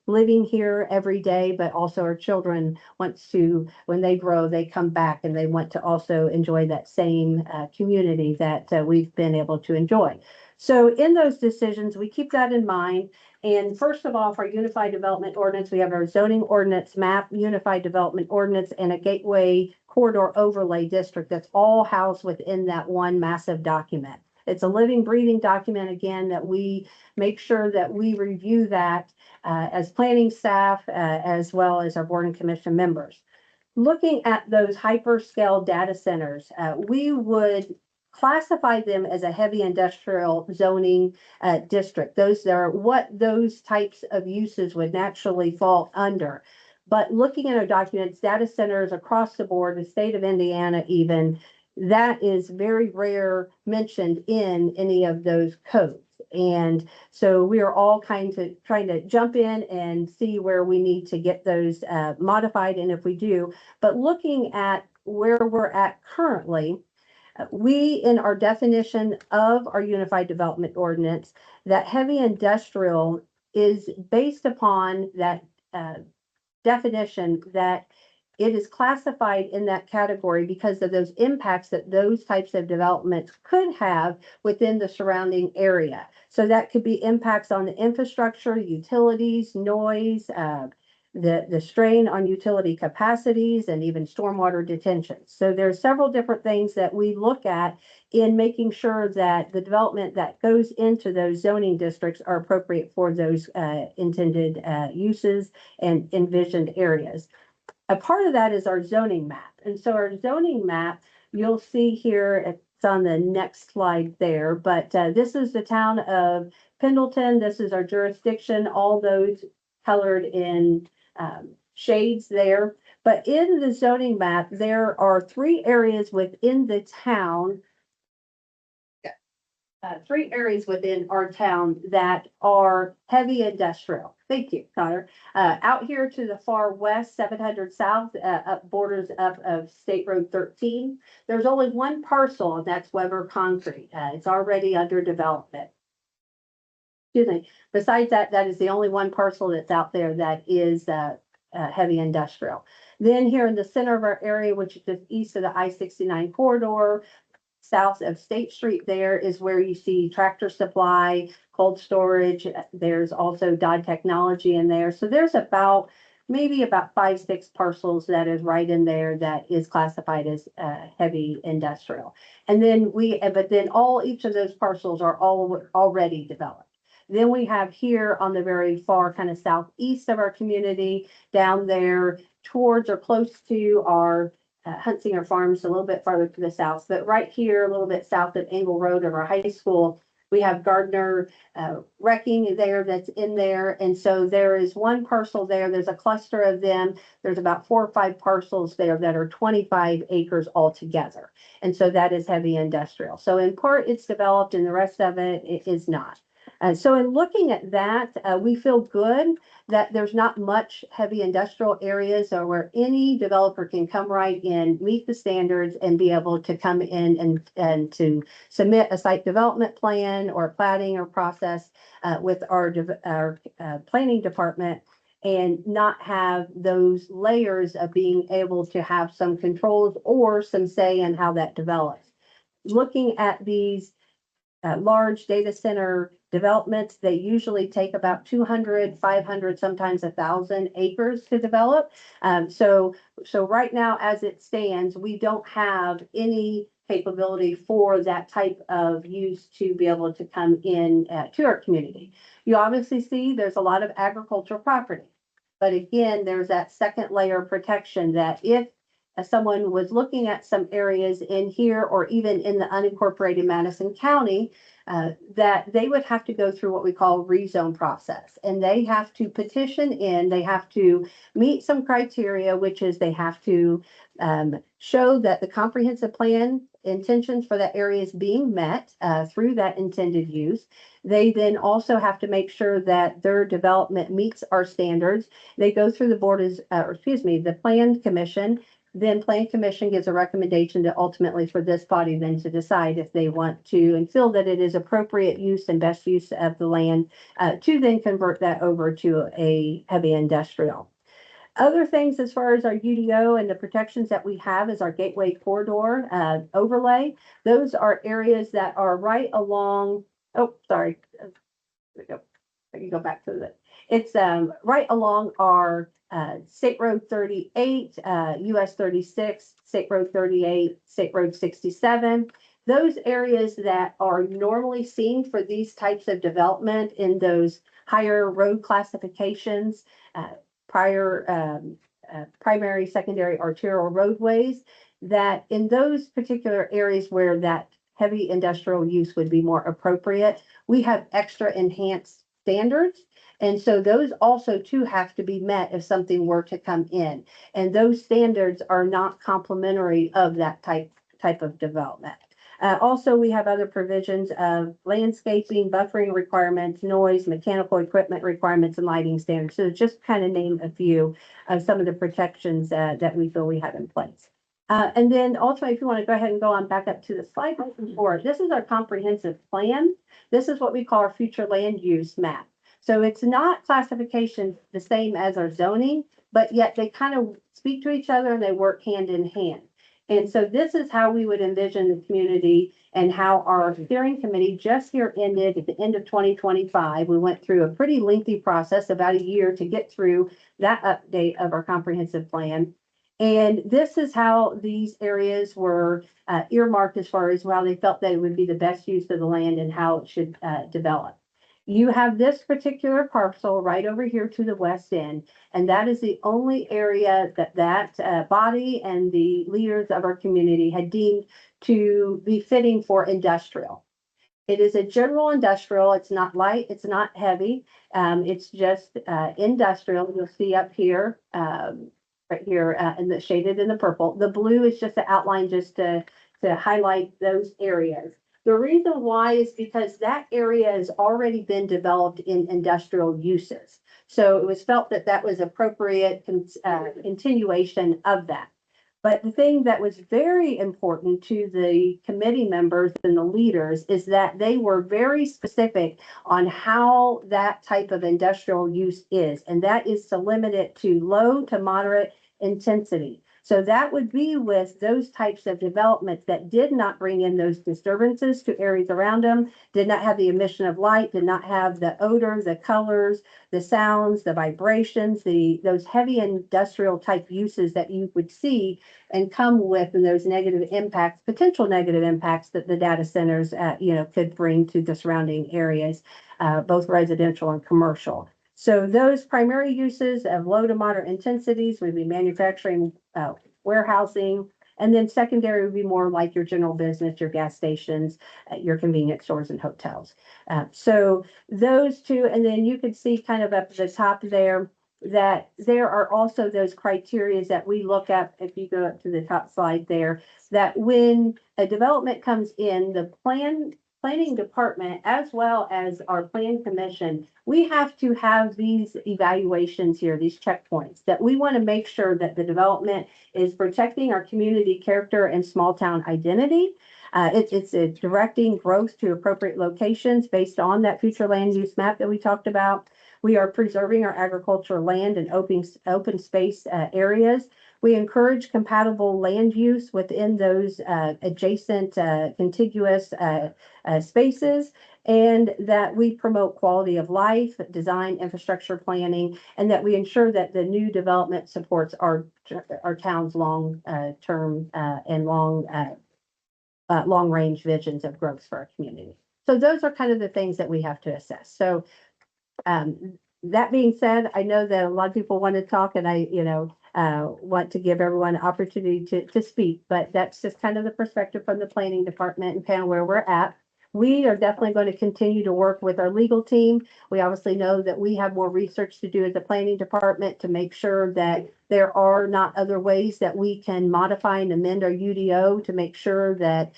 living here every day, but also our children wants to, when they grow, they come back and they want to also enjoy that same community that we've been able to enjoy. So in those decisions, we keep that in mind. And first of all, for our Unified Development Ordinance, we have our zoning ordinance map, Unified Development Ordinance, and a gateway corridor overlay district that's all housed within that one massive document. It's a living, breathing document, again, that we make sure that we review that as planning staff, as well as our board and commission members. Looking at those hyperscale data centers, we would classify them as a heavy industrial zoning district. Those are what those types of uses would naturally fall under. But looking at our documents, data centers across the board, the state of Indiana even, that is very rare mentioned in any of those codes. And so we are all kinds of trying to jump in and see where we need to get those modified, and if we do. But looking at where we're at currently, we, in our definition of our Unified Development Ordinance, that heavy industrial is based upon that definition that it is classified in that category because of those impacts that those types of developments could have within the surrounding area. So that could be impacts on the infrastructure, utilities, noise, the strain on utility capacities, and even stormwater detention. So there's several different things that we look at in making sure that the development that goes into those zoning districts are appropriate for those intended uses and envisioned areas. A part of that is our zoning map. And so our zoning map, you'll see here It's on the next slide there, but this is the town of Pendleton. This is our jurisdiction, all those colored in shades there. But in the zoning map, there are 3 areas within the town. 3 areas within our town that are heavy industrial. Thank you, Connor. Out here to the far west, 700 south, up borders up of State Road 13. There's only one parcel, and that's Weber Concrete. It's already under development. Excuse me. Besides that, that is the only one parcel that's out there that is heavy industrial. Then here in the center of our area, which is just east of the I-69 corridor, south of State Street, there is where you see Tractor Supply, cold storage. There's also Dodd Technology in there. So there's maybe about 5-6 parcels that is right in there that is classified as heavy industrial. And then each of those parcels are all already developed. Then we have here on the very far kind of southeast of our community, down there towards or close to our Huntsinger Farms, a little bit farther to the south, but right here, a little bit south of Engle Road of our high school, we have Gardner Wrecking there that's in there. And so there is one parcel there. There's a cluster of them. There's about 4 or 5 parcels there that are 25 acres altogether. And so that is heavy industrial. So in part it's developed and the rest of it is not. So in looking at that, we feel good that there's not much heavy industrial areas or where any developer can come right in, meet the standards, and be able to come in and to submit a site development plan or plating or process with our planning department, and not have those layers of being able to have some controls or some say in how that develops. Looking at these large data center developments, they usually take about 200, 500, sometimes 1,000 acres to develop. So right now, as it stands, we don't have any capability for that type of use to be able to come in to our community. You obviously see there's a lot of agricultural property, but again, there's that second layer of protection that if someone was looking at some areas in here or even in the unincorporated Madison County, that they would have to go through what we call rezone process. And they have to petition in, they have to meet some criteria, which is they have to show that the comprehensive plan intentions for that area is being met through that intended use. They then also have to make sure that their development meets our standards. They go through the Plan Commission. Then Plan Commission gives a recommendation to ultimately for this body then to decide if they want to and feel that it is appropriate use and best use of the land to then convert that over to a heavy industrial. Other things as far as our UDO and the protections that we have is our Gateway Corridor overlay. Those are areas that are right along, there we go. I can go back to that. It's right along our State Road 38, US 36, State Road 38, State Road 67. Those areas that are normally seen for these types of development in those higher road classifications, primary, secondary arterial roadways, that in those particular areas where that heavy industrial use would be more appropriate, we have extra enhanced standards. And so those also too have to be met if something were to come in. And those standards are not complementary of that type of development. Also, we have other provisions of landscaping, buffering requirements, noise, mechanical equipment requirements, and lighting standards. So just kind of name a few of some of the protections that we feel we have in place. And then ultimately, if you want to go ahead and go on back up to the slide before, this is our comprehensive plan. This is what we call our future land use map. So it's not classification the same as our zoning, but yet they kind of speak to each other and they work hand in hand. And so this is how we would envision the community and how our steering committee just here ended at the end of 2025. We went through a pretty lengthy process, about a year, to get through that update of our comprehensive plan. And this is how these areas were earmarked as far as how they felt that it would be the best use of the land and how it should develop. You have this particular parcel right over here to the west end, and that is the only area that body and the leaders of our community had deemed to be fitting for industrial. It is a general industrial. It's not light, it's not heavy. It's just industrial. You'll see up here, right here, in the shaded in the purple. The blue is just the outline just to highlight those areas. The reason why is because that area has already been developed in industrial uses. So it was felt that that was appropriate continuation of that. But the thing that was very important to the committee members and the leaders is that they were very specific on how that type of industrial use is, and that is to limit it to low to moderate intensity. So that would be with those types of developments that did not bring in those disturbances to areas around them, did not have the emission of light, did not have the odor, the colors, the sounds, the vibrations, those heavy industrial type uses that you would see and come with those negative impacts, potential negative impacts that the data centers, could bring to the surrounding areas, both residential and commercial. So those primary uses of low to moderate intensities would be manufacturing, warehousing, and then secondary would be more like your general business, your gas stations, your convenience stores and hotels. So those two, and then you could see kind of up at the top there that there are also those criteria that we look at, if you go up to the top slide there, that when a development comes in, the planning department, as well as our plan commission, we have to have these evaluations here, these checkpoints, that we want to make sure that the development is protecting our community character and small town identity. It's directing growth to appropriate locations based on that future land use map that we talked about. We are preserving our agricultural land and open space areas. We encourage compatible land use within those adjacent contiguous spaces, and that we promote quality of life, design, infrastructure planning, and that we ensure that the new development supports our town's long term and long range visions of growth for our community. So those are kind of the things that we have to assess. So that being said, I know that a lot of people want to talk, and I, want to give everyone an opportunity to speak, but that's just kind of the perspective from the planning department and kind of where we're at. We are definitely going to continue to work with our legal team. We obviously know that we have more research to do as a planning department to make sure that there are not other ways that we can modify and amend our UDO to make sure that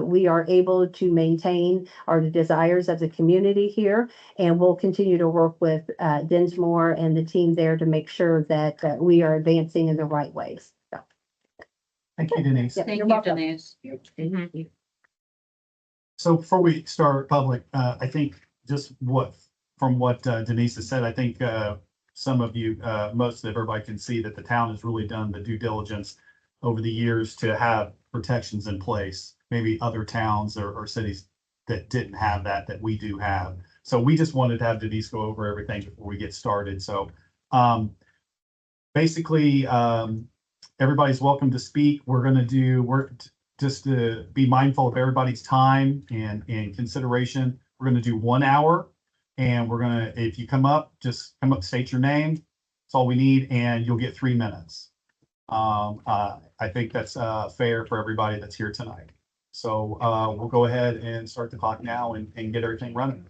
we are able to maintain the desires of the community here. And we'll continue to work with Dinsmore and the team there to make sure that we are advancing in the right ways. So, Thank you, Denise. yeah, Thank you're you, welcome. Denise. Mhm. So before we start public, I think just from what Denise has said, I think some of you, most of everybody can see that the town has really done the due diligence over the years to have protections in place. Maybe other towns or cities that didn't have that we do have. So we just wanted to have Denise go over everything before we get started. So basically, everybody's welcome to speak. Just to be mindful of everybody's time and consideration, we're going to do 1 hour, and if you come up, just come up, state your name. That's all we need, and you'll get 3 minutes. I think that's fair for everybody that's here tonight. So we'll go ahead and start the clock now and get everything running.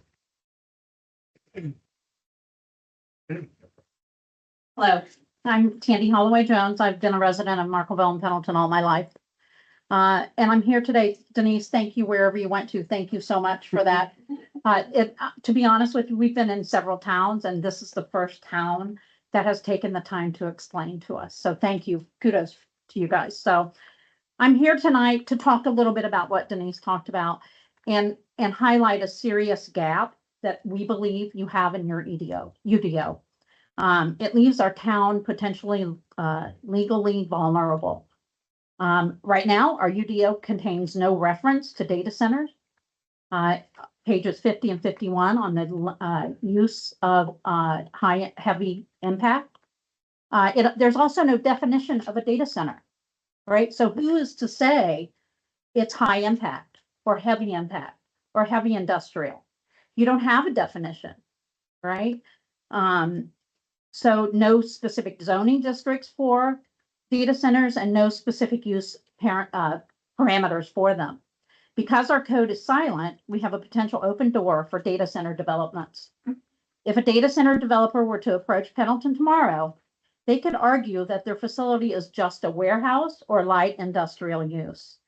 Hello, I'm Tandy Holloway Jones. I've been a resident of Markville and Pendleton all my life. And I'm here today. Denise, thank you wherever you went to. Thank you so much for that. To be honest with you, we've been in several towns, and this is the first town that has taken the time to explain to us. So thank you. Kudos to you guys. So I'm here tonight to talk a little bit about what Denise talked about and highlight a serious gap that we believe you have in your UDO. It leaves our town potentially legally vulnerable. Right now, our UDO contains no reference to data centers. Pages 50 and 51 on the use of heavy impact. There's also no definition of a data center, right? So who is to say it's high impact or heavy industrial? You don't have a definition, right? So no specific zoning districts for data centers and no specific use parameters for them. Because our code is silent, we have a potential open door for data center developments. If a data center developer were to approach Pendleton tomorrow, they could argue that their facility is just a warehouse or light industrial use.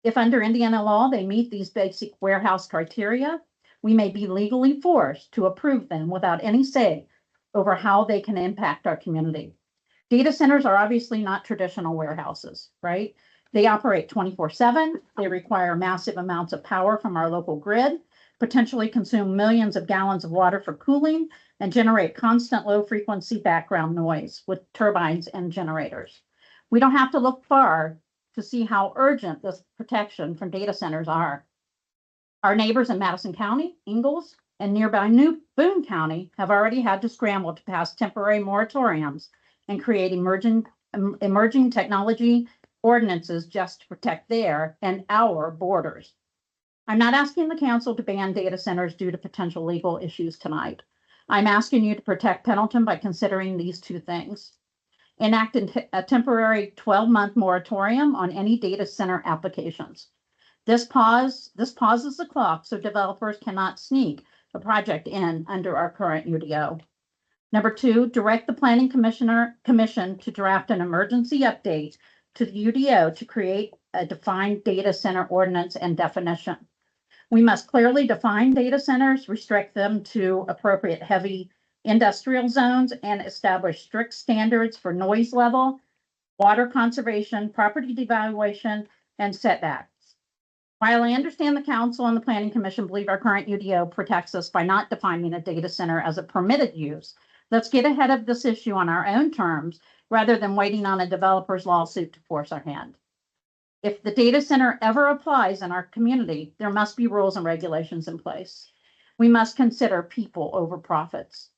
If under Indiana law, they meet these basic warehouse criteria, we may be legally forced to approve them without any say over how they can impact our community. Data centers are obviously not traditional warehouses, right? They operate 24/7. They require massive amounts of power from our local grid, potentially consume millions of gallons of water for cooling, and generate constant low frequency background noise with turbines and generators. We don't have to look far to see how urgent this protection from data centers are. Our neighbors in Madison County, Ingalls, and nearby New Boone County have already had to scramble to pass temporary moratoriums and create emerging technology ordinances just to protect their and our borders. I'm not asking the council to ban data centers due to potential legal issues tonight. I'm asking you to protect Pendleton by considering these two things. Enact a temporary 12-month moratorium on any data center applications. This pauses the clock so developers cannot sneak a project in under our current UDO. Number two, direct the Planning Commission to draft an emergency update to the UDO to create a defined data center ordinance and definition. We must clearly define data centers, restrict them to appropriate heavy industrial zones, and establish strict standards for noise level, water conservation, property devaluation, and setbacks. While I understand the council and the Planning Commission believe our current UDO protects us by not defining a data center as a permitted use, let's get ahead of this issue on our own terms rather than waiting on a developer's lawsuit to force our hand. If the data center ever applies in our community, there must be rules and regulations in place. We must consider people over profits.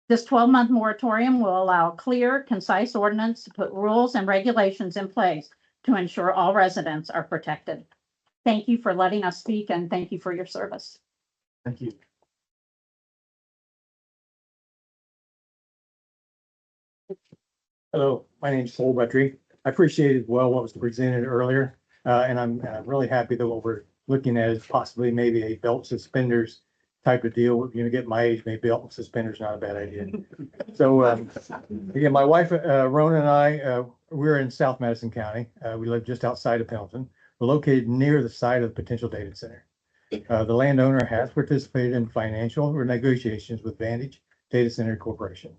This 12-month moratorium will allow a clear, concise ordinance to put rules and regulations in place to ensure all residents are protected. Thank you for letting us speak and thank you for your service. Thank you. Hello, my name is Paul Buttrey. I appreciated well what was presented earlier, and I'm really happy that what we're looking at is possibly maybe a belt suspenders type of deal. You know, get my age, maybe belt suspenders not a bad idea. So again, my wife Rona and I, we're in South Madison County. We live just outside of Pendleton. We're located near the site of the potential data center. The landowner has participated in financial negotiations with Vantage Data Center Corporation.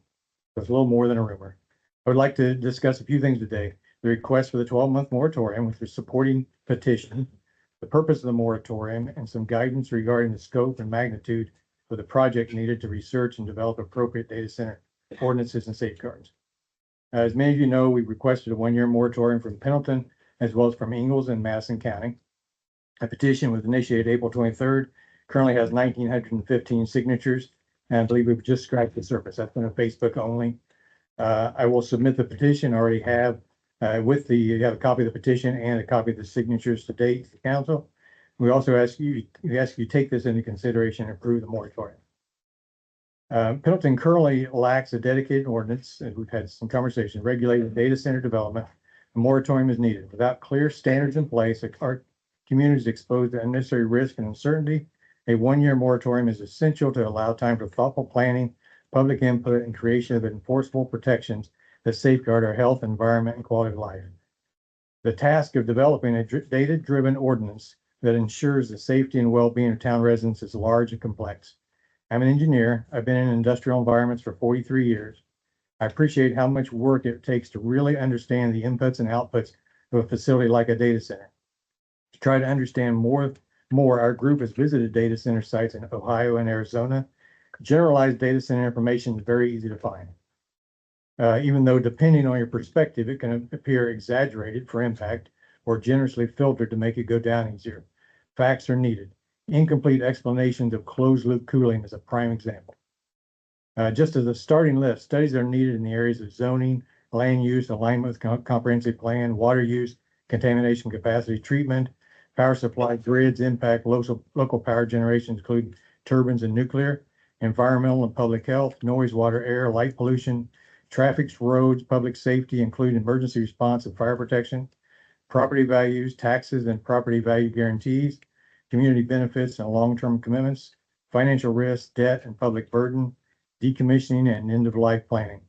So it's a little more than a rumor. I would like to discuss a few things today. The request for the 12-month moratorium with the supporting petition, the purpose of the moratorium, and some guidance regarding the scope and magnitude of the project needed to research and develop appropriate data center ordinances and safeguards. As many of you know, we requested a 1-year moratorium from Pendleton as well as from Ingalls and Madison County. A petition was initiated April 23rd, currently has 1,915 signatures, and I believe we've just scratched the surface. That's been a Facebook only. I will submit the petition. I already have you have a copy of the petition and a copy of the signatures to date to the council. We also ask you take this into consideration and approve the moratorium. Pendleton currently lacks a dedicated ordinance, and we've had some conversation regulating data center development. A moratorium is needed. Without clear standards in place, our community is exposed to unnecessary risk and uncertainty. A 1-year moratorium is essential to allow time for thoughtful planning, public input, and creation of enforceable protections that safeguard our health, environment, and quality of life. The task of developing a data-driven ordinance that ensures the safety and well-being of town residents is large and complex. I'm an engineer. I've been in industrial environments for 43 years. I appreciate how much work it takes to really understand the inputs and outputs of a facility like a data center. To try to understand more, our group has visited data center sites in Ohio and Arizona. Generalized data center information is very easy to find. Even though depending on your perspective, it can appear exaggerated for impact or generously filtered to make it go down easier. Facts are needed. Incomplete explanations of closed loop cooling is a prime example. Just as a starting list, studies are needed in the areas of zoning, land use, alignment with comprehensive plan, water use, contamination capacity treatment, power supply grids, impact, local power generation, including turbines, and nuclear, environmental and public health, noise, water, air, light pollution, traffic, roads, public safety, including emergency response and fire protection, property values, taxes and property value guarantees, community benefits and long-term commitments, financial risk, debt and public burden, decommissioning and end-of-life planning.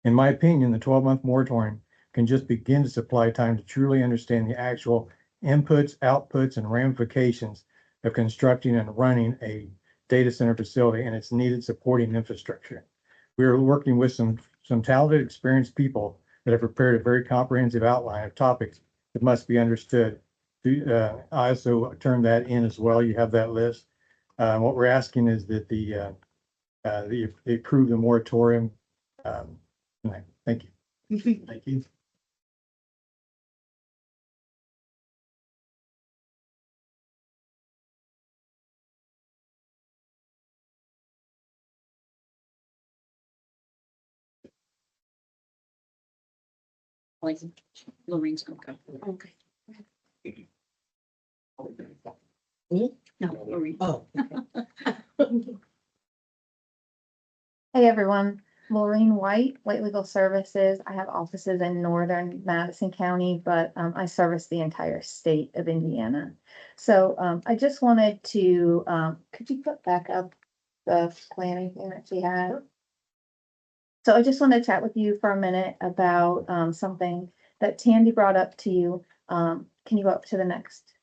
In my opinion, the 12-month moratorium can just begin to supply time to truly understand the actual inputs, outputs, and ramifications of constructing and running a data center facility and its needed supporting infrastructure. We are working with some talented, experienced people that have prepared a very comprehensive outline of topics that must be understood. I also turned that in as well. You have that list. What we're asking is that they approve the moratorium. Tonight. Thank you. Thank you. Lorraine's gonna go. Okay. No, Lorraine. Oh. Hey everyone, Maureen White, White Legal Services. I have offices in northern Madison County, but I service the entire state of Indiana. So I just wanted to, could you put back up the planning thing that she had? So I just want to chat with you for a minute about something that Tandy brought up to you. Can you go up to the next?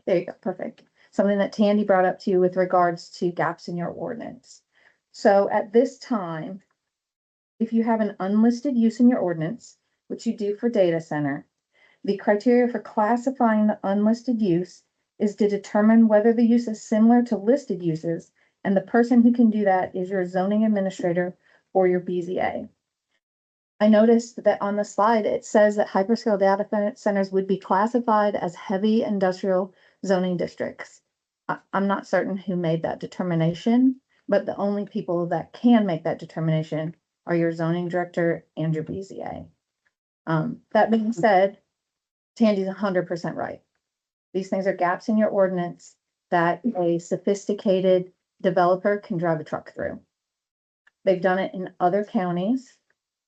There you go, perfect. Something that Tandy brought up to you with regards to gaps in your ordinance. So at this time, if you have an unlisted use in your ordinance, which you do for data center, the criteria for classifying the unlisted use is to determine whether the use is similar to listed uses, and the person who can do that is your zoning administrator or your BZA. I noticed that on the slide, it says that hyperscale data centers would be classified as heavy industrial zoning districts. I'm not certain who made that determination, but the only people that can make that determination are your zoning director and your BZA. That being said, Tandy's 100% right. These things are gaps in your ordinance that a sophisticated developer can drive a truck through. They've done it in other counties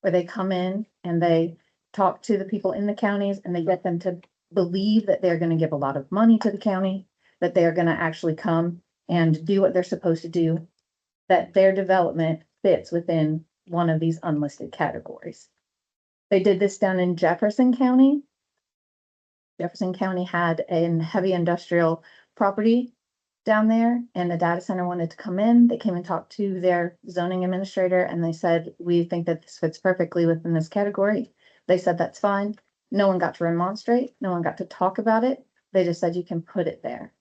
where they come in and they talk to the people in the counties and they get them to believe that they're going to give a lot of money to the county, that they are going to actually come and do what they're supposed to do, that their development fits within one of these unlisted categories. They did this down in Jefferson County. Jefferson County had a heavy industrial property down there and the data center wanted to come in. They came and talked to their zoning administrator and they said, we think that this fits perfectly within this category. They said, that's fine. No one got to remonstrate. No one got to talk about it. They just said, you can put it there.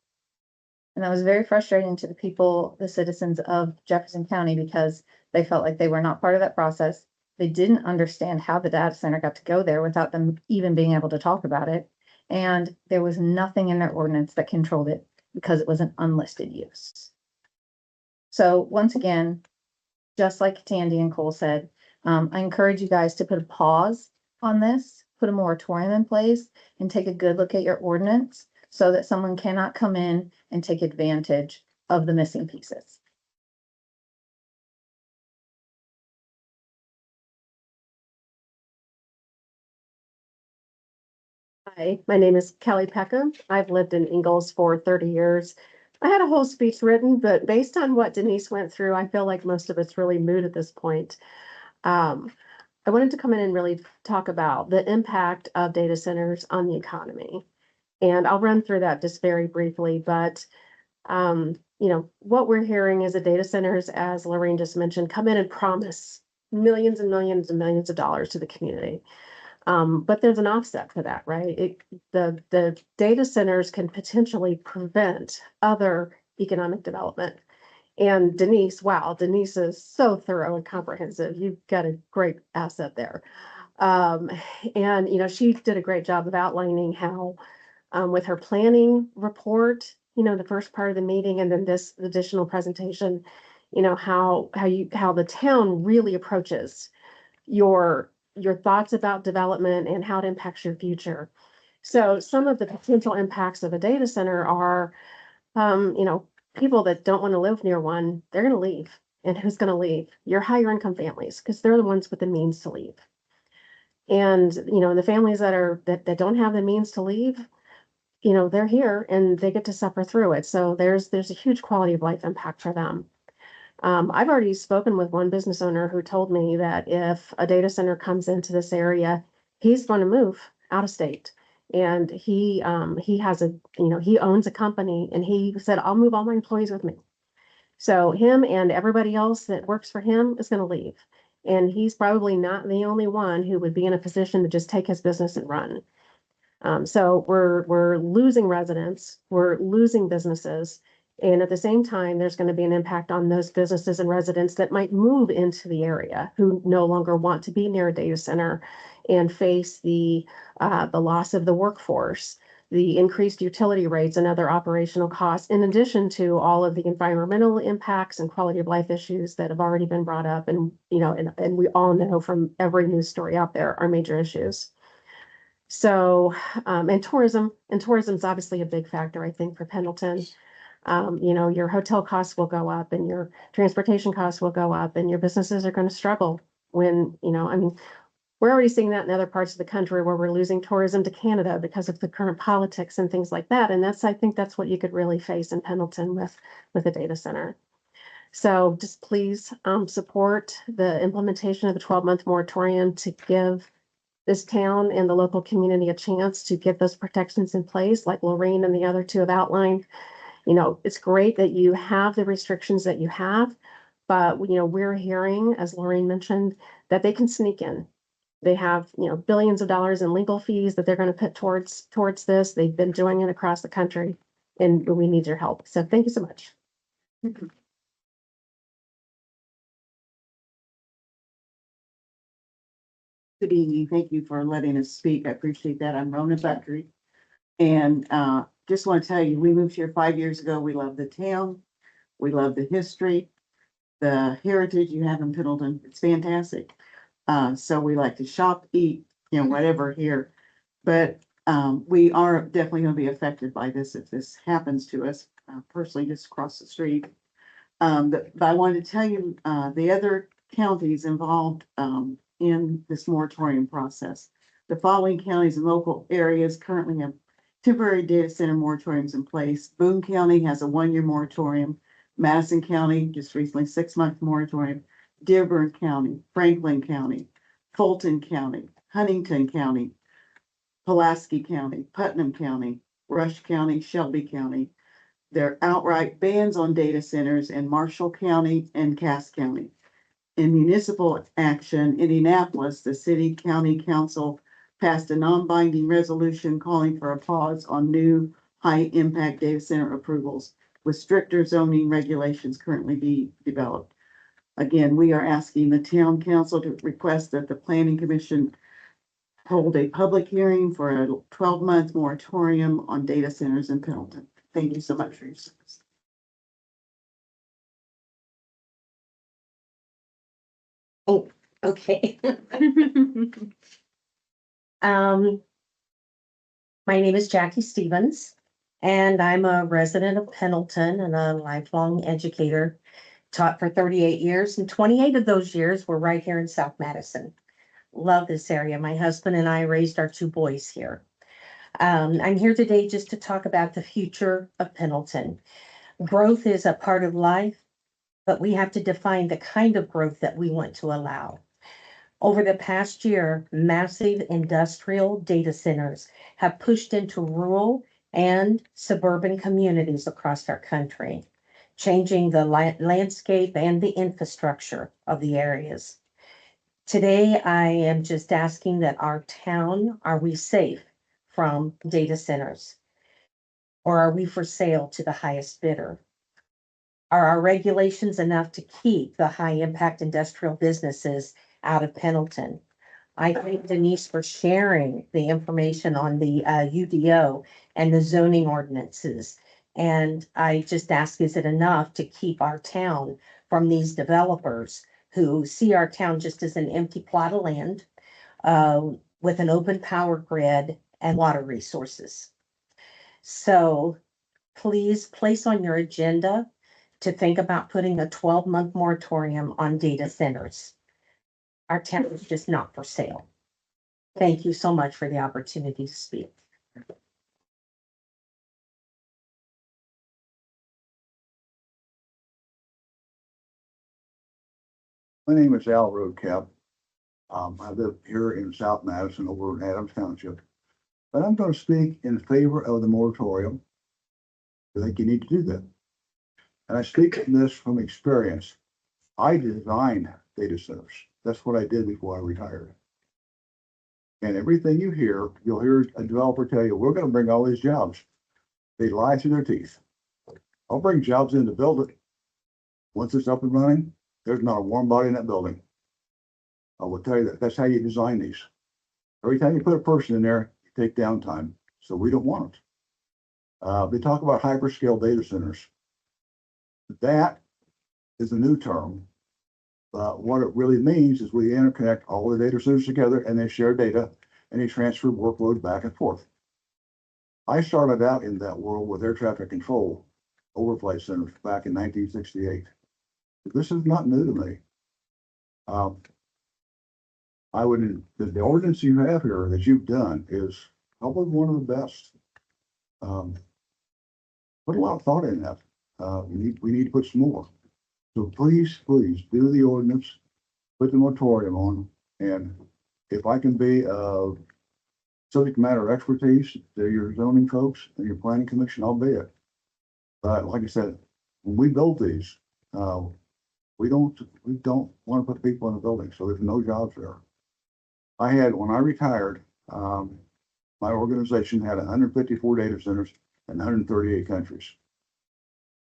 And that was very frustrating to the people, the citizens of Jefferson County, because they felt like they were not part of that process. They didn't understand how the data center got to go there without them even being able to talk about it. And there was nothing in their ordinance that controlled it because it was an unlisted use. So once again, just like Tandy and Cole said, I encourage you guys to put a pause on this, put a moratorium in place, and take a good look at your ordinance so that someone cannot come in and take advantage of the missing pieces. Hi, my name is Kelly Peckham. I've lived in Ingalls for 30 years. I had a whole speech written, but based on what Denise went through, I feel like most of it's really moot at this point. I wanted to come in and really talk about the impact of data centers on the economy. And I'll run through that just very briefly, but what we're hearing is that data centers, as Lorraine just mentioned, come in and promise millions and millions and millions of dollars to the community. But there's an offset to that, right? The data centers can potentially prevent other economic development. And Denise, wow, Denise is so thorough and comprehensive. You've got a great asset there. She did a great job of outlining how, with her planning report, the first part of the meeting, and then this additional presentation, how the town really approaches your thoughts about development and how it impacts your future. So some of the potential impacts of a data center are, people that don't want to live near one, they're going to leave. And who's going to leave? Your higher income families, because they're the ones with the means to leave. And, the families that don't have the means to leave, they're here and they get to suffer through it. So there's a huge quality of life impact for them. I've already spoken with one business owner who told me that if a data center comes into this area, he's going to move out of state. And he has he owns a company, and he said, I'll move all my employees with me. So him and everybody else that works for him is going to leave. And he's probably not the only one who would be in a position to just take his business and run. So we're losing residents, we're losing businesses. And at the same time, there's going to be an impact on those businesses and residents that might move into the area who no longer want to be near a data center and face the loss of the workforce, the increased utility rates and other operational costs, in addition to all of the environmental impacts and quality of life issues that have already been brought up. And, and we all know from every news story out there are major issues. So, and tourism is obviously a big factor, I think, for Pendleton. Your hotel costs will go up and your transportation costs will go up and your businesses are going to struggle when, we're already seeing that in other parts of the country where we're losing tourism to Canada because of the current politics and things like that. And I think that's what you could really face in Pendleton with a data center. So just please support the implementation of the 12-month moratorium to give this town and the local community a chance to get those protections in place, like Lorraine and the other two have outlined. It's great that you have the restrictions that you have, but, we're hearing, as Lorraine mentioned, that they can sneak in. They have, billions of dollars in legal fees that they're going to put towards this. They've been doing it across the country, and we need your help. So thank you so much. Good evening. Thank you for letting us speak. I appreciate that. I'm Rona Buckley. And just want to tell you, we moved here 5 years ago. We love the town. We love the history, the heritage you have in Pendleton. It's fantastic. So we like to shop, eat, whatever here. But we are definitely going to be affected by this if this happens to us, personally, just across the street. But I wanted to tell you the other counties involved in this moratorium process. The following counties and local areas currently have temporary data center moratoriums in place. Boone County has a 1-year moratorium. Madison County just recently 6-month moratorium. Dearborn County, Franklin County, Fulton County, Huntington County, Pulaski County, Putnam County, Rush County, Shelby County. There are outright bans on data centers in Marshall County and Cass County. In municipal action, Indianapolis, the city county council passed a non-binding resolution calling for a pause on new high-impact data center approvals, with stricter zoning regulations currently being developed. Again, we are asking the town council to request that the planning commission hold a public hearing for a 12-month moratorium on data centers in Pendleton. Thank you so much for your service. Oh, okay. My name is Jackie Stevens, and I'm a resident of Pendleton and a lifelong educator. Taught for 38 years, and 28 of those years were right here in South Madison. Love this area. My husband and I raised our 2 boys here. I'm here today just to talk about the future of Pendleton. Growth is a part of life, but we have to define the kind of growth that we want to allow. Over the past year, massive industrial data centers have pushed into rural and suburban communities across our country, changing the landscape and the infrastructure of the areas. Today, I am just asking that our town, are we safe from data centers? Or are we for sale to the highest bidder? Are our regulations enough to keep the high impact industrial businesses out of Pendleton? I thank Denise for sharing the information on the UDO and the zoning ordinances. And I just ask, is it enough to keep our town from these developers who see our town just as an empty plot of land with an open power grid and water resources? So please place on your agenda to think about putting a 12-month moratorium on data centers. Our town is just not for sale. Thank you so much for the opportunity to speak. My name is Al Roadcap. I live here in South Madison over in Adams Township. But I'm going to speak in favor of the moratorium. I think you need to do that. And I speak of this from experience. I designed data centers. That's what I did before I retired. And everything you hear, you'll hear a developer tell you, we're going to bring all these jobs. They lie through their teeth. I'll bring jobs in to build it. Once it's up and running, there's not a warm body in that building. I will tell you that. That's how you design these. Every time you put a person in there, you take downtime. So we don't want it. They talk about hyperscale data centers. That is a new term. What it really means is we interconnect all the data centers together and they share data and they transfer workload back and forth. I started out in that world with air traffic control overflight centers back in 1968. This is not new to me. The ordinance you have here that you've done is probably one of the best. Put a lot of thought in that. We need to put some more. So please do the ordinance, put the moratorium on, and if I can be of subject matter expertise to your zoning folks and your planning commission, I'll be it. But like I said, when we build these, we don't want to put people in the building, so there's no jobs there. When I retired, my organization had 154 data centers in 138 countries.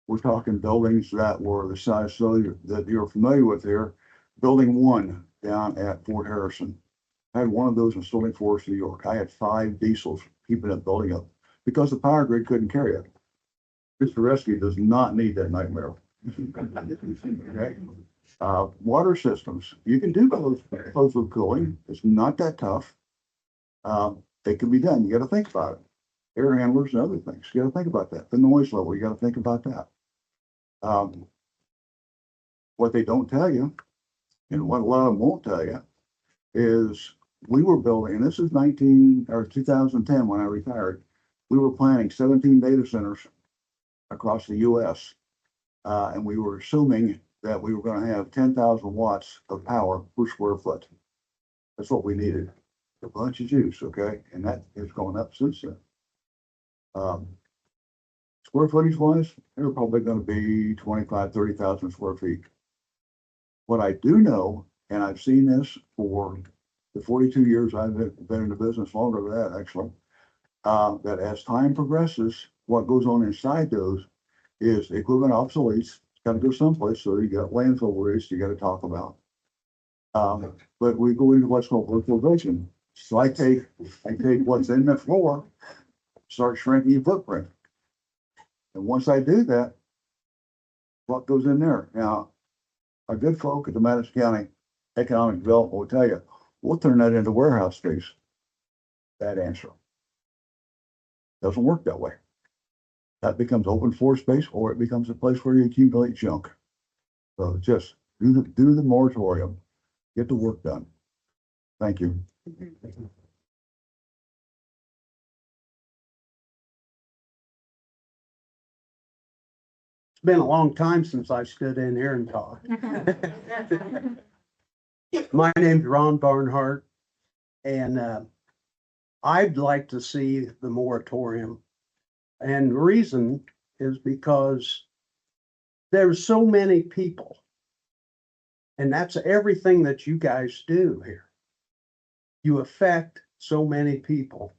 We're talking buildings that were the size that you're familiar with here. Building 1 down at Fort Harrison. I had one of those in Sterling Forest, New York. I had 5 diesels keeping that building up because the power grid couldn't carry it. Mr. Rescue does not need that nightmare. Okay. Water systems, you can do closed loop cooling. It's not that tough. It can be done. You got to think about it. Air handlers and other things. You got to think about that. The noise level, you got to think about that. What they don't tell you, and what a lot of them won't tell you, is we were building, and this is 2010 when I retired, we were planning 17 data centers across the US. And we were assuming that we were going to have 10,000 watts of power per square foot. That's what we needed. A bunch of juice, okay? And that is going up since then. Square footage wise, they're probably going to be 25, 30,000 square feet. What I do know, and I've seen this for the 42 years I've been in the business, longer than that actually, that as time progresses, what goes on inside those is equipment obsoletes. It's got to go someplace. So you got landfill waste you got to talk about. But we go into what's called virtualization. So I take what's in the floor, start shrinking your footprint. And once I do that, what goes in there? Now, our good folk at the Madison County Economic Development will tell you, we'll turn that into warehouse space. Bad answer. Doesn't work that way. That becomes open floor space, or it becomes a place where you accumulate junk. So just do the moratorium, get the work done. Thank you. It's been a long time since I stood in here and talked. My name's Ron Barnhart, and I'd like to see the moratorium. And the reason is because there's so many people. And that's everything that you guys do here. You affect so many people.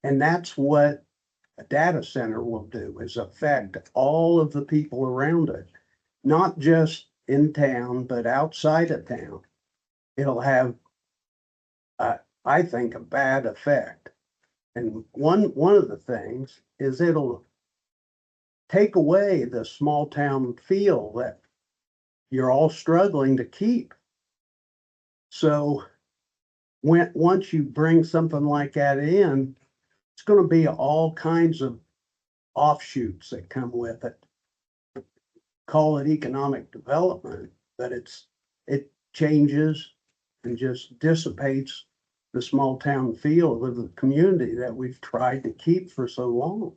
And that's what a data center will do, is affect all of the people around it. Not just in town, but outside of town. It'll have, I think, a bad effect. And one of the things is it'll take away the small town feel that you're all struggling to keep. So once you bring something like that in, it's going to be all kinds of offshoots that come with it. Call it economic development, but it changes and just dissipates the small town feel of the community that we've tried to keep for so long.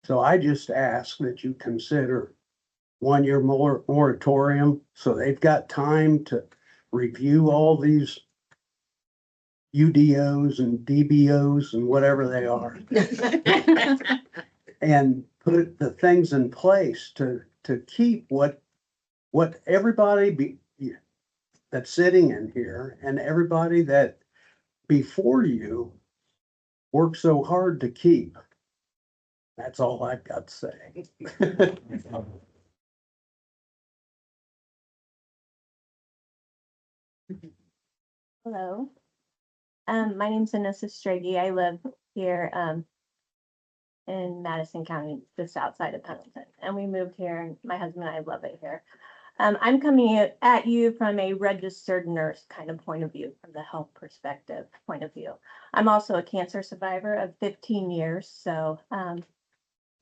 So I just ask that you consider 1 year moratorium, so they've got time to review all these UDOs and DBOs and whatever they are. And put the things in place to keep what everybody that's sitting in here and everybody that before you worked so hard to keep. That's all I've got to say. Hello. My name's Anissa Stragey. I live here, in Madison County, just outside of Pendleton. And we moved here and my husband and I love it here. I'm coming at you from a registered nurse kind of point of view, from the health perspective point of view. I'm also a cancer survivor of 15 years. So,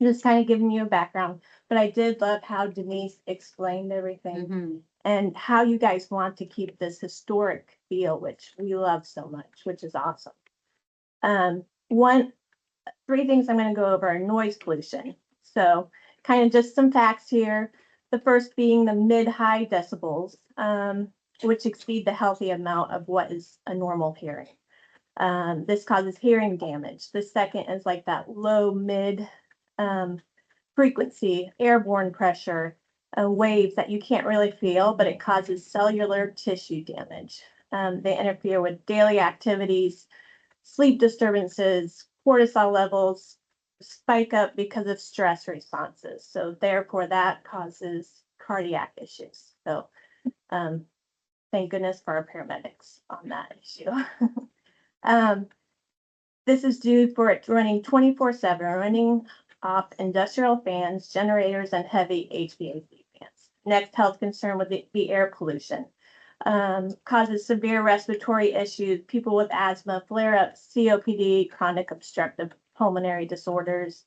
just kind of giving you a background, but I did love how Denise explained everything and how you guys want to keep this historic feel, which we love so much, which is awesome. Three things I'm going to go over are noise pollution. So kind of just some facts here. The first being the mid-high decibels, which exceed the healthy amount of what is a normal hearing. This causes hearing damage. The second is like that low mid frequency, airborne pressure, waves that you can't really feel, but it causes cellular tissue damage. They interfere with daily activities, sleep disturbances, cortisol levels spike up because of stress responses. So therefore that causes cardiac issues. So thank goodness for our paramedics on that issue. This is due for it running 24/7, running off industrial fans, generators, and heavy HVAC fans. Next health concern would be air pollution. Causes severe respiratory issues, people with asthma, flare-ups, COPD, chronic obstructive pulmonary disorders,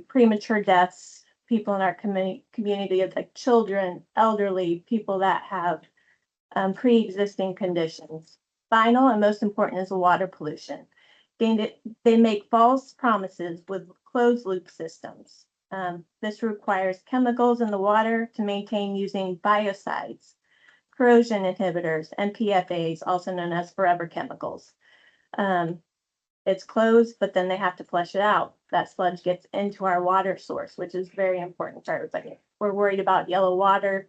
premature deaths, people in our community of like children, elderly, people that have pre-existing conditions. Final and most important is the water pollution. They make false promises with closed loop systems. This requires chemicals in the water to maintain using biocides, corrosion inhibitors, and PFAs, also known as forever chemicals. It's closed, but then they have to flush it out. That sludge gets into our water source, which is very important for everybody. We're worried about yellow water,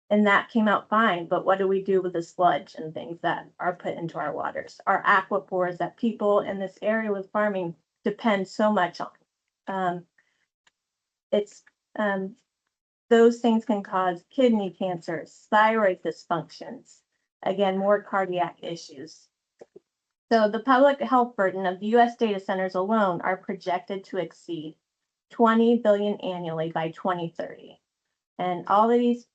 and that came out fine, but what do we do with the sludge and things that are put into our waters? Our aquifers that people in this area with farming depend so much on. Those things can cause kidney cancers, thyroid dysfunctions, again, more cardiac issues. So the public health burden of US data centers alone are projected to exceed 20 billion annually by 2030. And all of these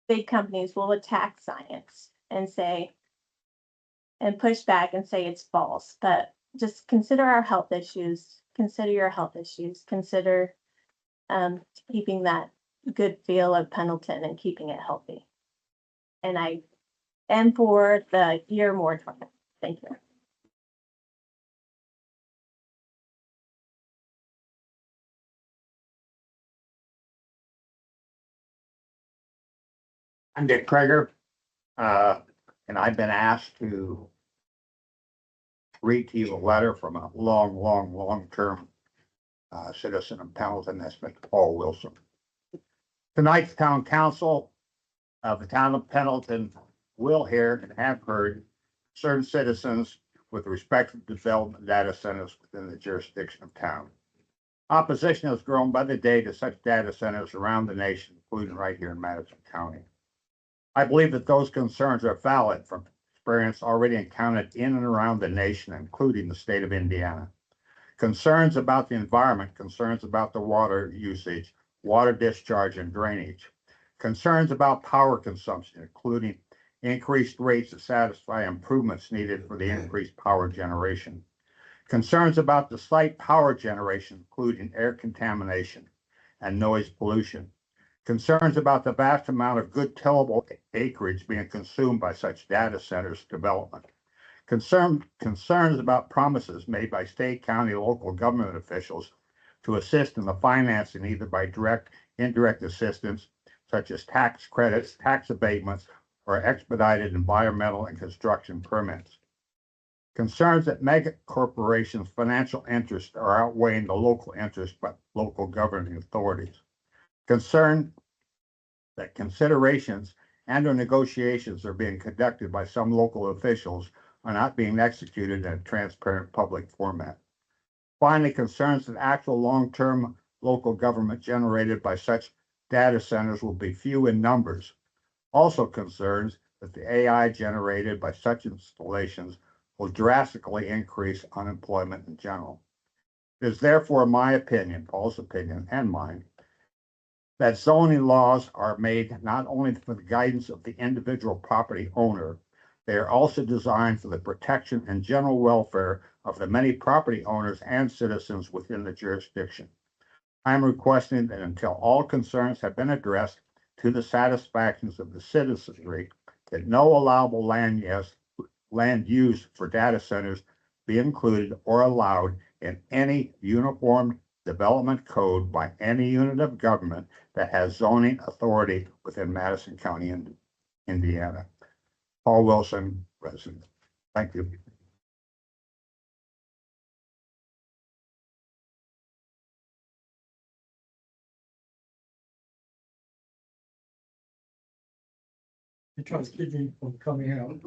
big companies will attack science and push back and say it's false, but just consider our health issues, consider your health issues, consider keeping that good feel of Pendleton and keeping it healthy. And for the year moratorium. Thank you. I'm Dick Krager, and I've been asked to read to you a letter from a long-term citizen of Pendleton. That's Mr. Paul Wilson. Tonight's town council of the town of Pendleton will hear and have heard certain citizens with respect to development data centers within the jurisdiction of town. Opposition has grown by the day to such data centers around the nation, including right here in Madison County. I believe that those concerns are valid from experience already encountered in and around the nation, including the state of Indiana. Concerns about the environment, concerns about the water usage, water discharge and drainage, concerns about power consumption, including increased rates to satisfy improvements needed for the increased power generation, Concerns about the site power generation, including air contamination and noise pollution. Concerns about the vast amount of good tillable acreage being consumed by such data centers development. Concerns about promises made by state, county, local government officials to assist in the financing either by direct, indirect assistance, such as tax credits, tax abatements, or expedited environmental and construction permits. Concerns that mega corporations' financial interests are outweighing the local interests by local governing authorities. Concern that considerations and or negotiations are being conducted by some local officials are not being executed in a transparent public format. Finally, concerns that actual long-term local government generated by such data centers will be few in numbers. Also concerns that the AI generated by such installations will drastically increase unemployment in general. It is therefore my opinion, Paul's opinion, and mine, that zoning laws are made not only for the guidance of the individual property owner, they are also designed for the protection and general welfare of the many property owners and citizens within the jurisdiction. I am requesting that until all concerns have been addressed to the satisfactions of the citizenry, that no allowable land use for data centers be included or allowed in any uniform development code by any unit of government that has zoning authority within Madison County, Indiana. Paul Wilson, resident. Thank you. You try to keep me from coming out.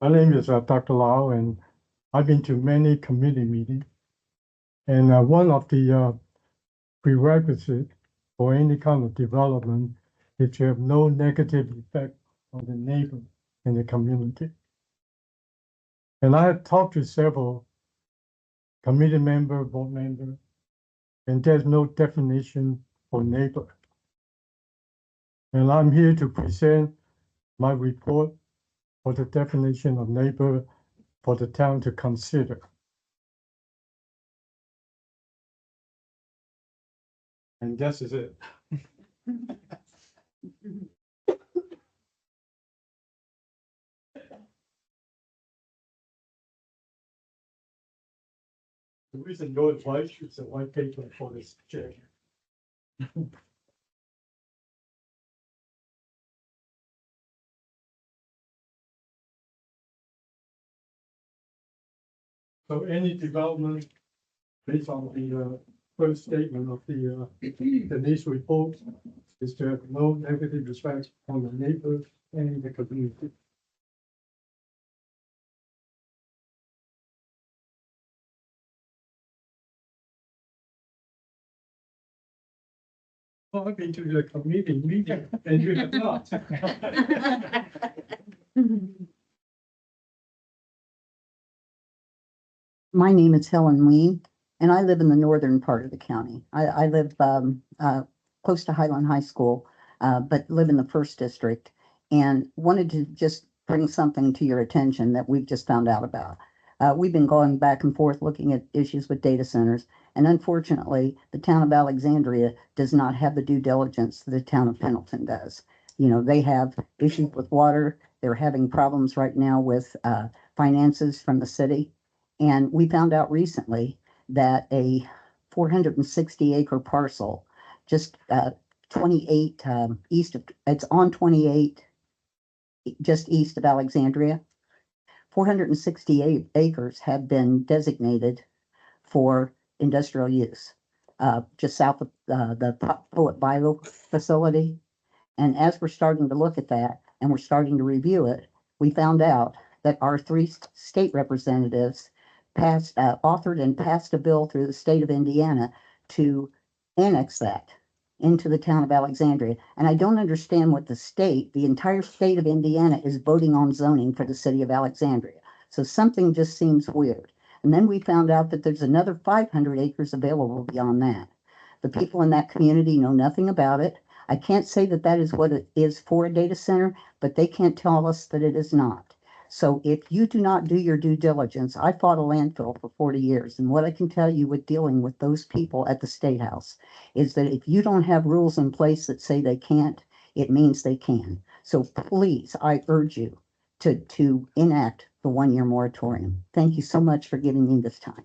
My name is Dr. Lau, and I've been to many committee meetings. And one of the prerequisites for any kind of development is to have no negative effect on the neighbor and the community. And I have talked to several committee member, board member, and there's no definition for neighbor. And I'm here to present my report for the definition of neighbor for the town to consider. And this is it. The reason your advice is a white paper for this check. So any development based on the first statement of the Denise report is to have no negative effect on the neighbors and the community. Well, I've been to the committee meeting and you have not. My name is Helen Ween, and I live in the northern part of the county. I live close to Highland High School, but live in the first district, and wanted to just bring something to your attention that we've just found out about. We've been going back and forth looking at issues with data centers, and unfortunately, the town of Alexandria does not have the due diligence that the town of Pendleton does. You know, they have issues with water. They're having problems right now with finances from the city. And we found out recently that a 460 acre parcel, just 28 east of, it's on 28, just east of Alexandria. 468 acres have been designated for industrial use, just south of the Poet Bio facility. And as we're starting to look at that and we're starting to review it, we found out that our 3 state representatives authored and passed a bill through the state of Indiana to annex that into the town of Alexandria. And I don't understand what the entire state of Indiana is voting on zoning for the city of Alexandria. So something just seems weird. And then we found out that there's another 500 acres available beyond that. The people in that community know nothing about it. I can't say that that is what it is for a data center, but they can't tell us that it is not. So if you do not do your due diligence, I fought a landfill for 40 years. And what I can tell you with dealing with those people at the State House is that if you don't have rules in place that say they can't, it means they can. So please, I urge you to enact the 1-year moratorium. Thank you so much for giving me this time.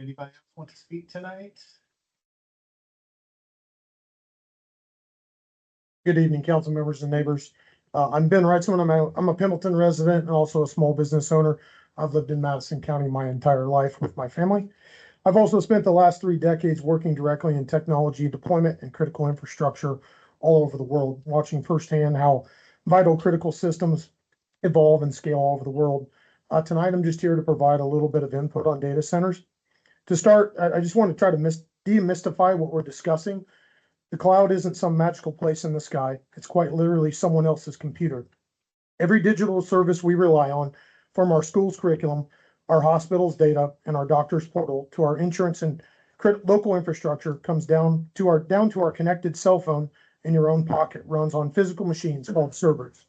Anybody else want to speak tonight? Good evening, council members and neighbors. I'm Ben Reitzman. I'm a Pendleton resident and also a small business owner. I've lived in Madison County my entire life with my family. I've also spent the last 3 decades working directly in technology deployment and critical infrastructure all over the world, watching firsthand how vital critical systems evolve and scale all over the world. Tonight, I'm just here to provide a little bit of input on data centers. To start, I just want to try to demystify what we're discussing. The cloud isn't some magical place in the sky. It's quite literally someone else's computer. Every digital service we rely on, from our school's curriculum, our hospital's data, and our doctor's portal to our insurance and local infrastructure, comes down to our connected cell phone in your own pocket, runs on physical machines called servers.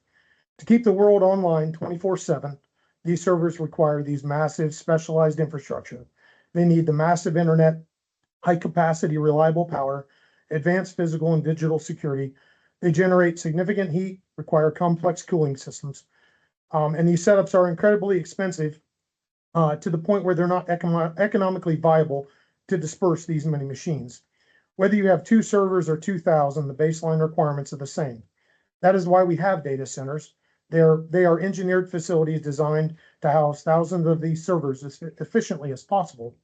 To keep the world online 24/7, these servers require these massive specialized infrastructure. They need the massive internet, high capacity, reliable power, advanced physical and digital security. They generate significant heat, require complex cooling systems. And these setups are incredibly expensive to the point where they're not economically viable to disperse these many machines. Whether you have 2 servers or 2,000, the baseline requirements are the same. That is why we have data centers. They are engineered facilities designed to house thousands of these servers as efficiently as possible.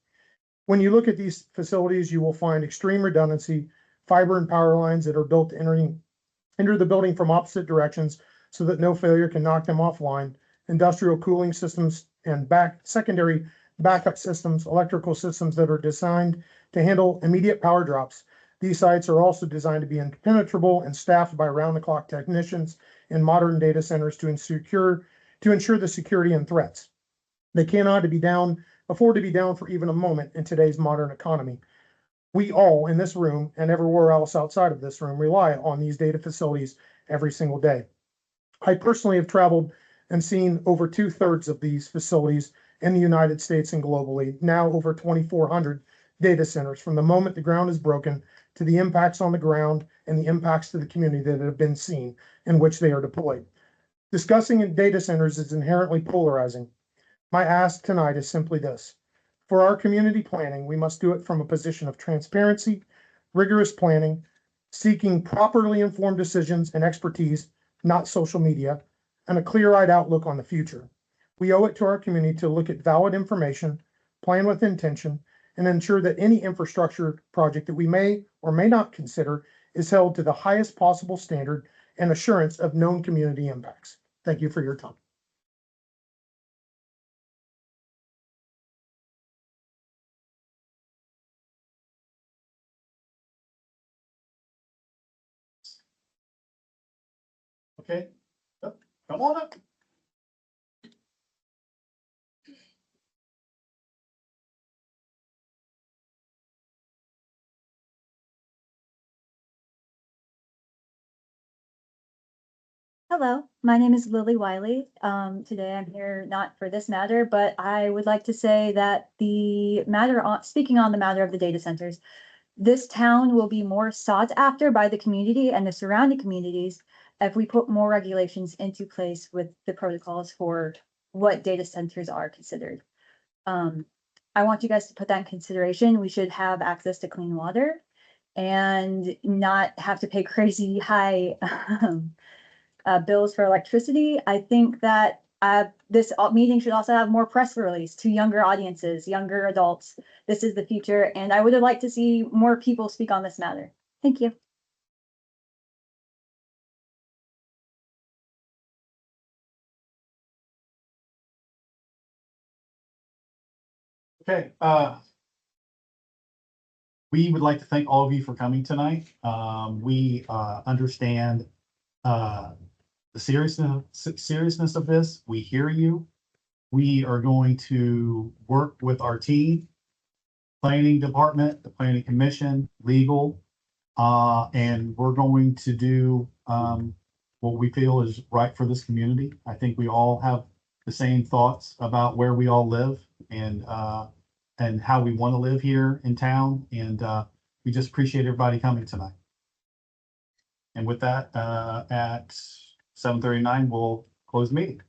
When you look at these facilities, you will find extreme redundancy, fiber and power lines that are built to enter the building from opposite directions so that no failure can knock them offline, industrial cooling systems and secondary backup systems, electrical systems that are designed to handle immediate power drops. These sites are also designed to be impenetrable and staffed by round-the-clock technicians in modern data centers to ensure the security and threats. They cannot afford to be down for even a moment in today's modern economy. We all in this room and everywhere else outside of this room rely on these data facilities every single day. I personally have traveled and seen over 2/3 of these facilities in the United States and globally, now over 2,400 data centers, from the moment the ground is broken to the impacts on the ground and the impacts to the community that have been seen in which they are deployed. Discussing in data centers is inherently polarizing. My ask tonight is simply this. For our community planning, we must do it from a position of transparency, rigorous planning, seeking properly informed decisions and expertise, not social media, and a clear-eyed outlook on the future. We owe it to our community to look at valid information, plan with intention, and ensure that any infrastructure project that we may or may not consider is held to the highest possible standard and assurance of known community impacts. Thank you for your time. Okay, come on up. Hello, my name is Lily Wiley. Today I'm here not for this matter, but I would like to say that speaking on the matter of the data centers, this town will be more sought after by the community and the surrounding communities if we put more regulations into place with the protocols for what data centers are considered. I want you guys to put that in consideration. We should have access to clean water and not have to pay crazy high bills for electricity. I think that this meeting should also have more press release to younger audiences, younger adults. This is the future, and I would like to see more people speak on this matter. Thank you. Okay, we would like to thank all of you for coming tonight. We understand the seriousness of this. We hear you. we are going to work with our team, planning department, the planning commission, legal, and we're going to do, what we feel is right for this community. I think we all have the same thoughts about where we all live and how we want to live here in town. And, we just appreciate everybody coming tonight. And with that, at 7:39, we'll close the meeting.